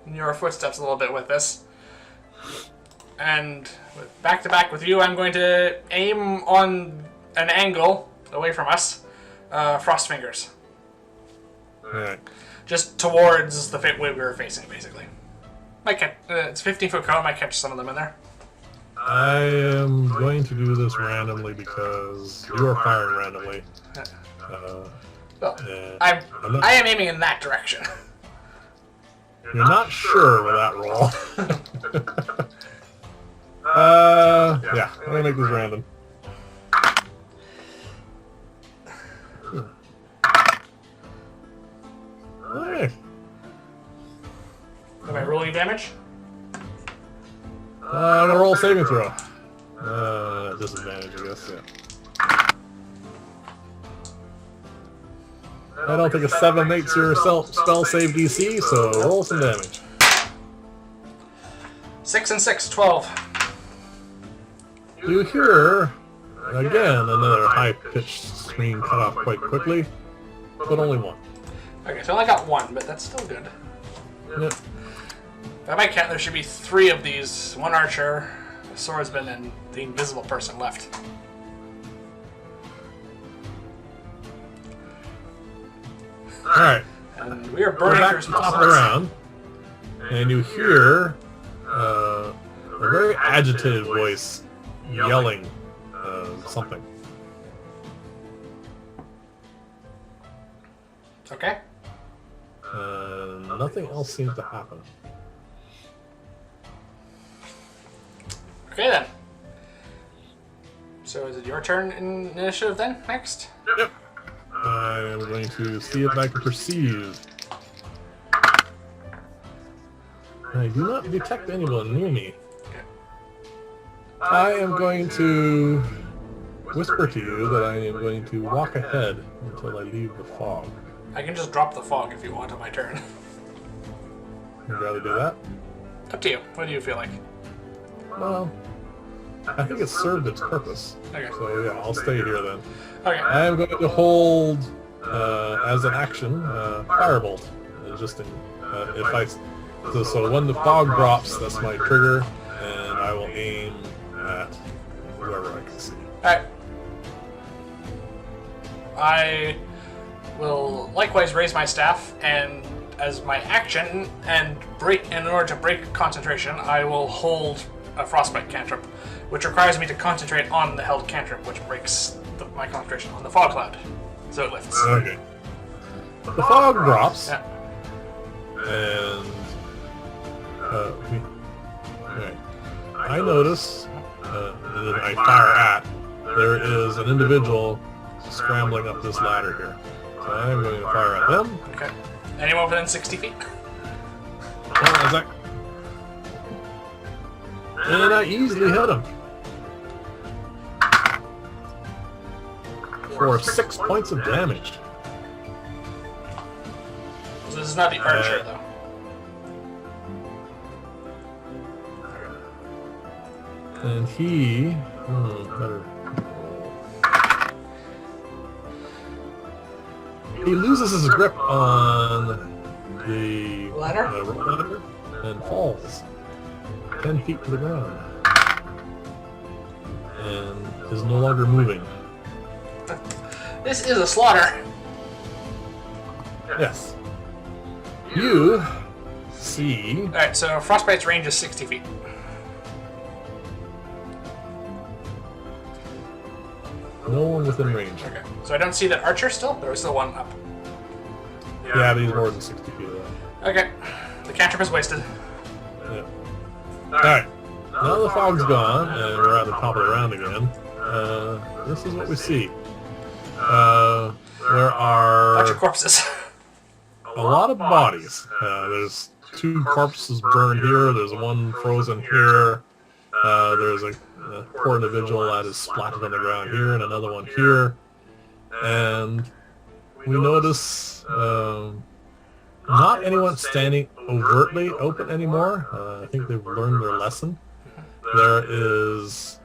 in your footsteps a little bit with this. And back to back with you, I'm going to aim on an angle away from us. Frost fingers.
Alright.
Just towards the way we were facing, basically. Might catch, it's 15-foot cone. Might catch some of them in there.
I am going to do this randomly because you are firing randomly.
Well,
and
I am aiming in that direction.
You're not sure with that roll. Yeah, I'm gonna make this random. Alright.
Am I rolling damage?
I'm gonna roll a saving throw. Disadvantage, I guess, yeah. I don't think a 7 makes your spell save DC, so roll some damage.
6 and 6, 12.
You hear, again, another high-pitched scream cut off quite quickly, but only one.
Okay, so I only got 1, but that's still good.
Yep.
If I might count, there should be 3 of these. 1 archer, a swordsman, and the invisible person left.
Alright.
And we are
We're
burning
back
through
to
some
the top of the
swords.
round, and you hear a very agitated voice yelling something.
Okay.
Nothing else seems to happen.
Okay then. So is it your turn in initiative then, next?
Yep. I am going to see if I can perceive. I do not detect anyone near me.
Okay.
I am going to whisper to you that I am going to walk ahead until I leave the fog.
I can just drop the fog if you want on my turn.
Would you rather do that?
Up to you. What do you feel like?
Well, I think it's served its purpose.
Okay.
So yeah, I'll stay here then.
Okay.
I am going to hold, as an action, Firebolt. Just in, if I, so when the fog drops, that's my trigger, and I will aim at whoever I can see.
Alright. I will likewise raise my staff, and as my action, and in order to break concentration, I will hold a frostbite cantrip, which requires me to concentrate on the held cantrip, which breaks my concentration on the fog cloud, so it lifts.
Okay. The fog drops,
Yeah.
and okay. I notice that I fire at. There is an individual scrambling up this ladder here, so I am going to fire at them.
Okay. Anyone within 60 feet?
Oh, is that... And I easily hit him. For 6 points of damage.
So this is not the archer, though.
And he... better. He loses his grip on the
Ladder?
rope ladder and falls 10 feet to the ground. And is no longer moving.
This is a slaughter.
Yes. You see...
Alright, so Frostbite's range is 60 feet.
No one within range.
Okay. So I don't see that archer still? There was still one up.
Yeah, but he's more than 60 feet away.
Okay. The cantrip is wasted.
Yeah. Alright. Now the fog's gone, and we're at the top of the round again. This is what we see. There are
Bunch of corpses.
a lot of bodies. There's 2 corpses burned here. There's one frozen here. There's a poor individual that is splattered on the ground here, and another one here. And we notice not anyone standing overtly open anymore. I think they've learned their lesson. There is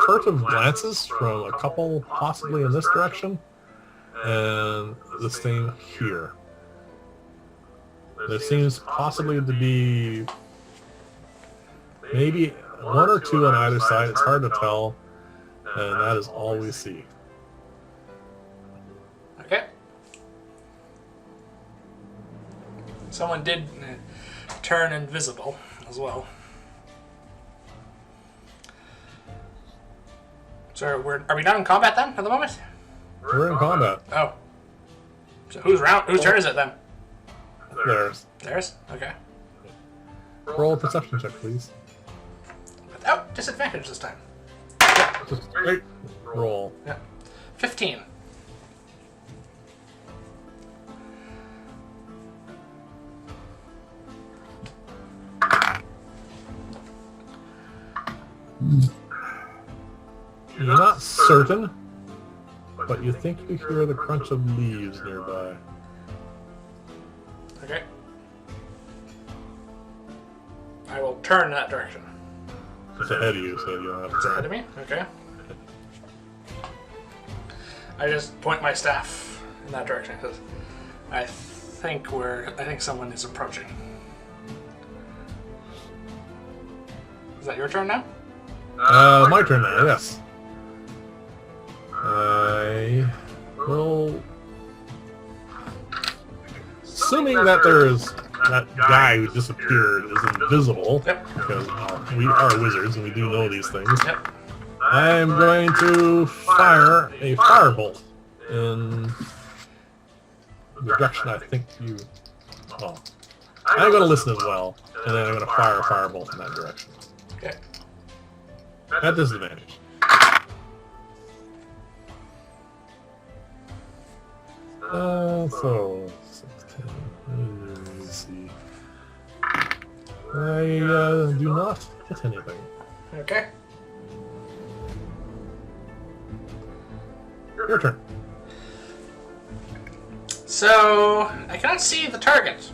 furtive glances from a couple possibly in this direction, and the same here. There seems possibly to be maybe 1 or 2 on either side. It's hard to tell, and that is all we see.
Okay. Someone did turn invisible as well. So are we not in combat then at the moment?
We're in combat.
Oh. So whose turn is it then?
Theirs.
Theirs? Okay.
Roll a perception check, please.
Without disadvantage this time.
Just straight roll.
Yeah. 15.
You're not certain, but you think you hear the crunch of leaves nearby.
Okay. I will turn in that direction.
It's ahead of you, so you don't have
It's
to
ahead of me? Okay. I just point my staff in that direction. I think someone is approaching. Is that your turn now?
My turn now, yes. I will... Assuming that there's that guy who disappeared is invisible,
Yep.
because we are wizards and we do know these things,
Yep.
I'm going to fire a firebolt in the direction I think you... Well, I'm going to listen as well, and then I'm going to fire a firebolt in that direction.
Okay.
At disadvantage. So... 6, 10, let's see. I do not hit anything.
Okay.
Your turn.
So I cannot see the target.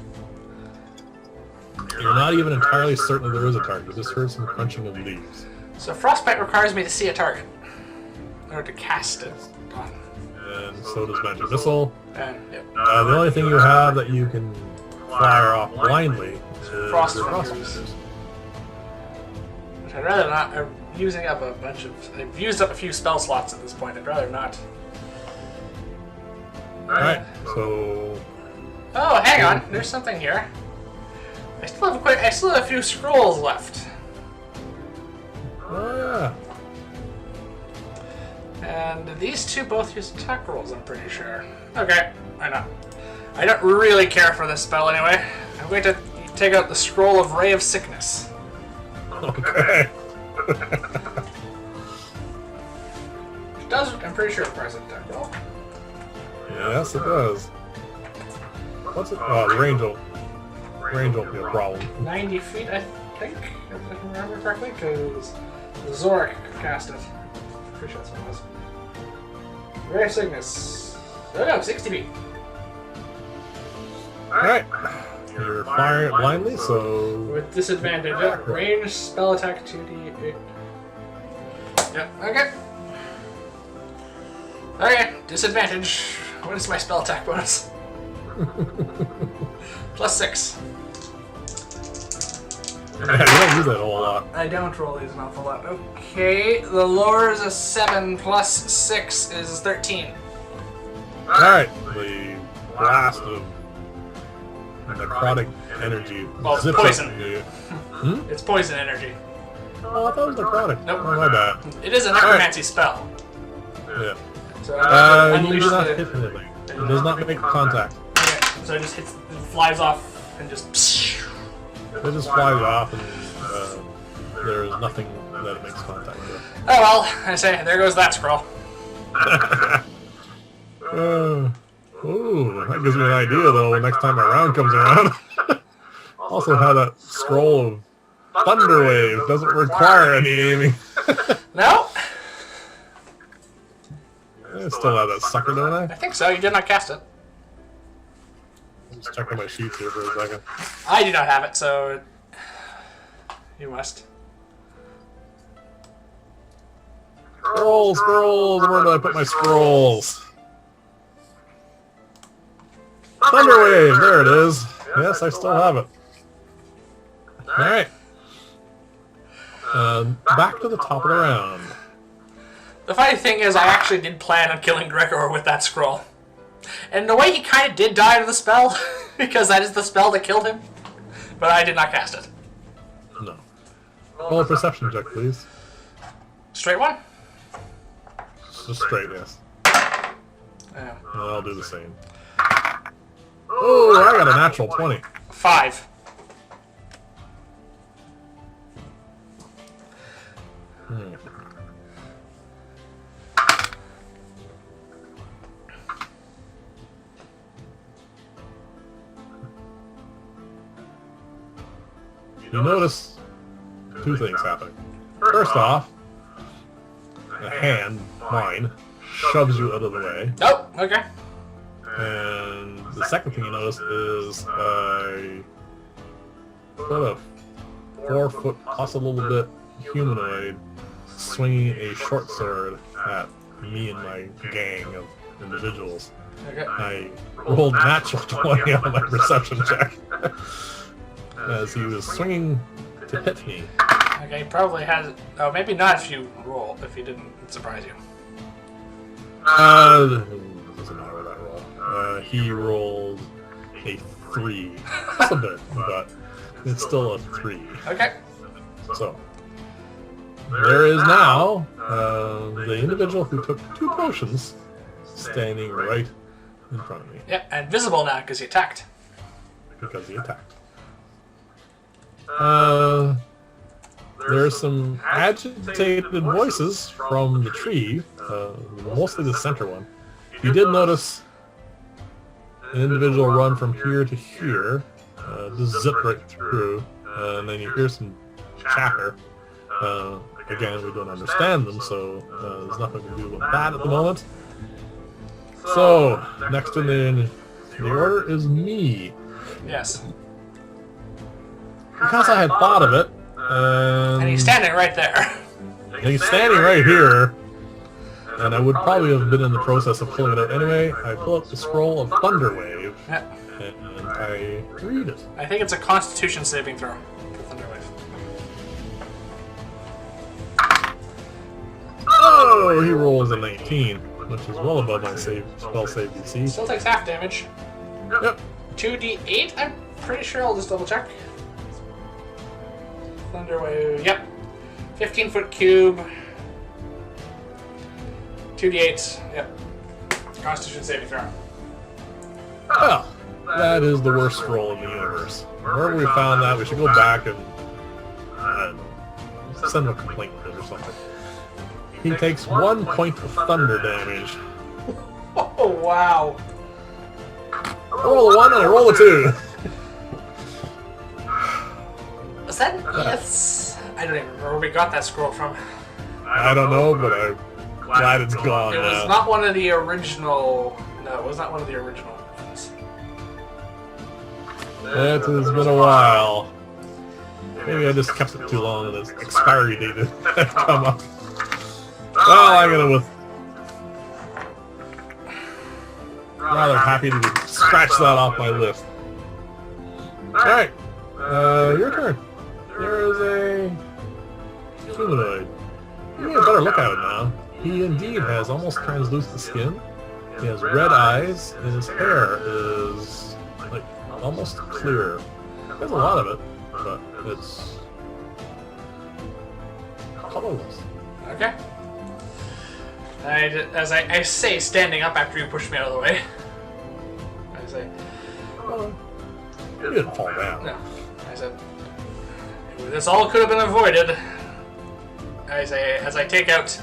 You're not even entirely certain that there is a target. You just heard some crunching of leaves.
So frostbite requires me to see a target, or to cast it on.
And so does magic missile.
And yep.
The only thing you have that you can fire off blindly is
Frost
your frost
fingers.
fingers.
Which I'd rather not. I'm using up a bunch of. I've used up a few spell slots at this point. I'd rather not.
Alright, so...
Oh, hang on. There's something here. I still have a few scrolls left.
Oh yeah.
And these two both use attack rolls, I'm pretty sure. Okay, why not? I don't really care for this spell anyway. I'm going to take out the scroll of Ray of Sickness.
Okay.
Which does, I'm pretty sure, requires an attack roll.
Yes, it does. What's it? Oh, the range won't be a problem.
90 feet, I think, if I can remember correctly, because Zorik cast it. Pretty sure that's what it was. Ray of Sickness. Oh no, 60 feet.
Alright. You're firing it blindly, so...
With disadvantage. Yep. Range, spell attack, 2d8. Yep, okay. Okay, disadvantage. What is my spell attack bonus? +6.
Yeah, you don't use that a whole lot.
I don't roll these an awful lot. Okay, the lower is a 7 plus 6 is 13.
Alright, the blast of necrotic energy
Oh,
zips
poison.
up you.
It's poison energy.
Oh, I thought it was necrotic.
Nope.
Oh, my bad.
It is a necromancy spell.
Yeah.
So
You
unleash
do not
the-
hit anything. It does not make contact.
Okay, so it just hits, it flies off and just.
It just flies off and there is nothing that it makes contact with.
Oh well, I say, there goes that scroll.
Ooh, that gives me an idea though next time my round comes around. Also how that scroll of Thunder Wave doesn't require any aiming.
No?
I still have that sucker, don't I?
I think so, you did not cast it.
Just checking my sheets here for a second.
I do not have it, so you must.
Scrolls, where do I put my scrolls? Thunder Wave, there it is. Yes, I still have it. Alright. Back to the top of the round.
The funny thing is, I actually did plan on killing Gregor with that scroll. And in a way, he kind of did die to the spell, because that is the spell that killed him. But I did not cast it.
No. Roll a perception check, please.
Straight one?
Just straight, yes.
Yeah.
I'll do the same. Oh, I got a natural 20.
5.
You notice two things happening. First off, a hand, mine, shoves you out of the way.
Oh, okay.
And the second thing you notice is a sort of 4 foot plus a little bit humanoid swinging a short sword at me and my gang of individuals.
Okay.
I rolled natural 20 on my perception check as he was swinging to hit me.
Okay, he probably has... Oh, maybe not if you roll, if he didn't surprise you.
Doesn't matter what I roll. He rolled a 3. Just a bit, but it's still a 3.
Okay.
So, there is now the individual who took 2 potions standing right in front of me.
Yep, and visible now because he attacked.
Because he attacked. There's some agitated voices from the tree, mostly the center one. You did notice an individual run from here to here, just zip right through, and then you hear some chatter. Again, we don't understand them, so there's nothing to do with that at the moment. So, next in the order is me.
Yes.
Because I had thought of it,
And he's standing right there.
and he's standing right here, and I would probably have been in the process of pulling it out anyway. I pull up the scroll of Thunderwave,
Yep.
and I read it.
I think it's a Constitution saving throw for Thunderwave.
Oh, he rolls a 19, which is well above my spell save DC.
Still takes half damage.
Yep.
2d8, I'm pretty sure. I'll just double check. Thunderwave, yep. 15-foot cube. 2d8, yep. Constitution saving throw.
Well, that is the worst roll in the universe. Wherever we found that, we should go back and send him a complaint with it or something. He takes 1 point of thunder damage.
Oh, wow.
I roll a 1 and I roll a 2.
Was that? Yes. I don't even remember where we got that scroll from.
I don't know, but I'm glad it's gone
It was
now.
not one of the original... No, it was not one of the original ones.
It has been a while. Maybe I just kept it too long and its expiry date had come up. Well, I'm gonna with rather happy to scratch that off my list. Alright, your turn. There is a humanoid. You get a better look at it now. He indeed has almost translucent skin. He has red eyes, and his hair is like almost clear. There's a lot of it, but it's colorless.
Okay. As I say, standing up after you push me out of the way. I say,
Well, he didn't fall down.
no. I said, this all could have been avoided. I say, as I take out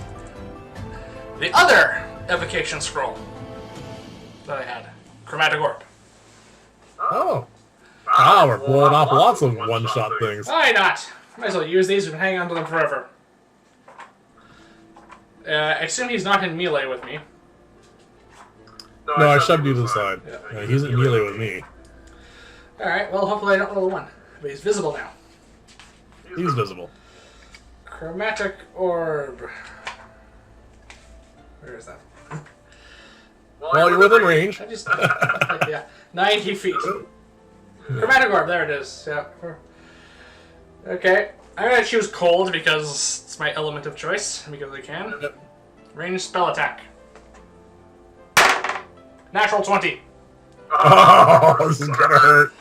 the other evocation scroll that I had, chromatic orb.
Oh. Ah, we're blowing off lots of one-shot things.
Why not? Might as well use these and hang on to them forever. I assume he's not in melee with me.
No, I shoved you to the side.
Yeah.
He's in melee with me.
Alright, well, hopefully I don't roll a 1. But he's visible now.
He's visible.
Chromatic orb. Where is that?
Well, you're within range.
I just... yeah. 90 feet. Chromatic orb, there it is. Yeah. Okay. I'm gonna choose cold because it's my element of choice, because I can.
Yep.
Ranged spell attack. Natural 20.
Oh, this is gonna hurt.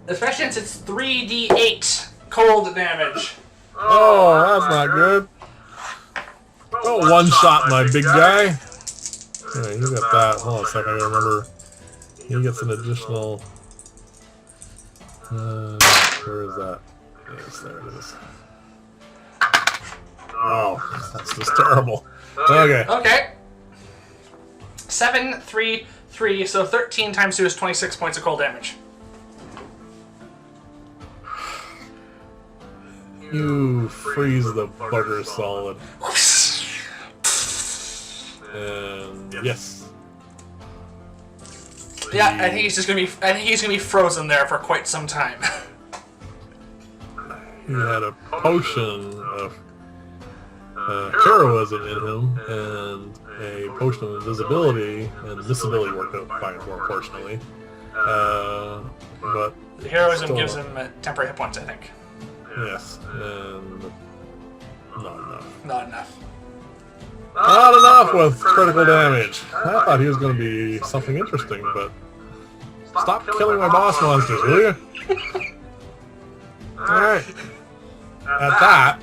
Especially since it's 3d8 cold damage.
Oh, that's not good. Oh, one shot, my big guy. Yeah, you got that. Hold on a second, I gotta remember. He gets an additional... where is that? Yes, there it is. Oh, that's just terrible. Okay.
Okay. 7, 3, 3, so 13 times 2 is 26 points of cold damage.
You freeze the bugger solid. And yes.
Yeah, I think he's just gonna be. I think he's gonna be frozen there for quite some time.
He had a potion of heroism in him, and a potion of invisibility, and disability worked out fine for him, fortunately. But
The heroism
still
gives him temporary hit points, I think.
yes, and not enough.
Not enough.
Not enough with critical damage. I thought he was going to be something interesting, but stop killing my boss monsters, will you? Alright. At that,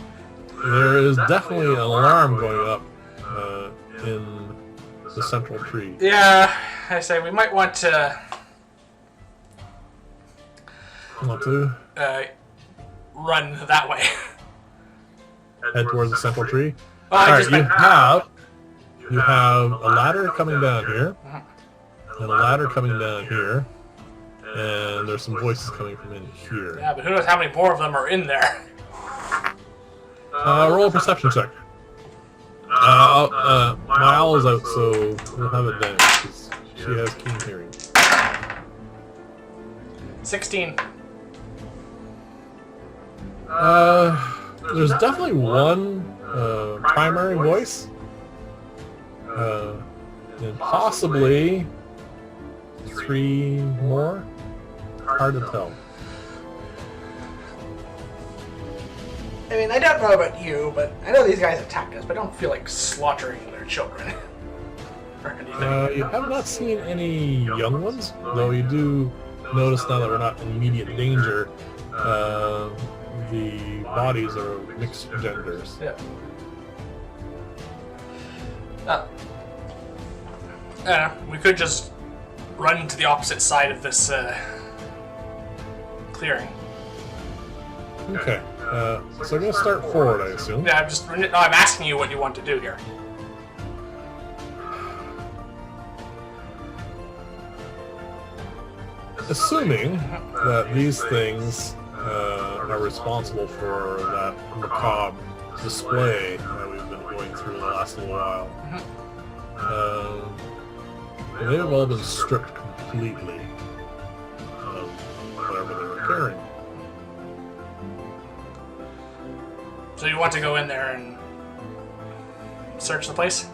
there is definitely an alarm going up in the central tree.
Yeah, I say we might want to
Want to
run that way.
head towards the central tree?
Oh, I
Alright,
just
you
meant-
have a ladder coming down here, and a ladder coming down here, and there's some voices coming from in here.
Yeah, but who knows how many more of them are in there?
Roll a perception check. My owl is out, so we'll have advantage, because she has keen hearing.
16.
There's definitely one primary voice, and possibly 3 more. Hard to tell.
I mean, I don't know about you, but I know these guys attacked us, but I don't feel like slaughtering their children. Or anything.
You have not seen any young ones, though you do notice now that we're not in immediate danger. The bodies are of mixed genders.
Yeah. I don't know, we could just run to the opposite side of this clearing.
Okay, so we're gonna start forward, I assume.
Yeah, I'm asking you what you want to do here.
Assuming that these things are responsible for that macabre display that we've been going through the last little while. They have all been stripped completely of whatever they were carrying.
So you want to go in there and search the place?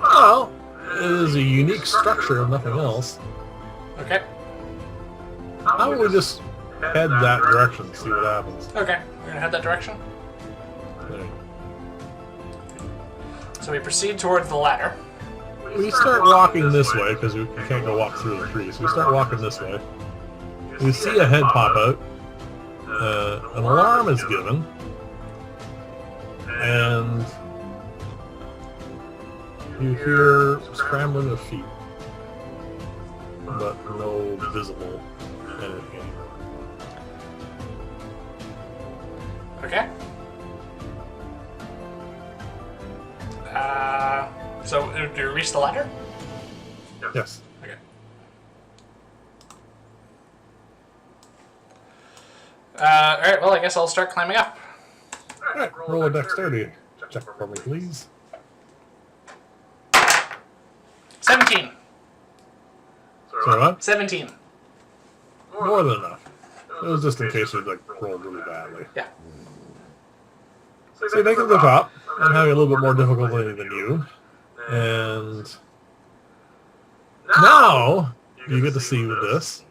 Well, it is a unique structure, if nothing else.
Okay.
How about we just head that direction, see what happens?
Okay, we're gonna head that direction.
Okay.
So we proceed towards the ladder.
We start walking this way, because we can't go walk through the trees. We start walking this way. We see a head pop out. An alarm is given. And you hear scrambling of feet. But no visible anything.
Okay. So do you reach the ladder?
Yes.
Okay. Alright, well, I guess I'll start climbing up.
Alright, roll a dexterity check for me, please.
17.
Sorry, what?
17.
More than enough. It was just in case we rolled really badly.
Yeah.
So you make it to the top. I'm having a little bit more difficulty than you. And now you get to see this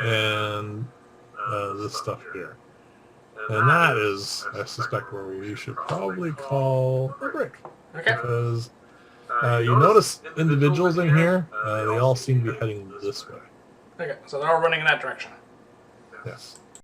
and this stuff here. And that is, I suspect, where we should probably call a break.
Okay.
Because You notice individuals in here. They all seem to be heading this way.
Okay, so they're all running in that direction.
Yes.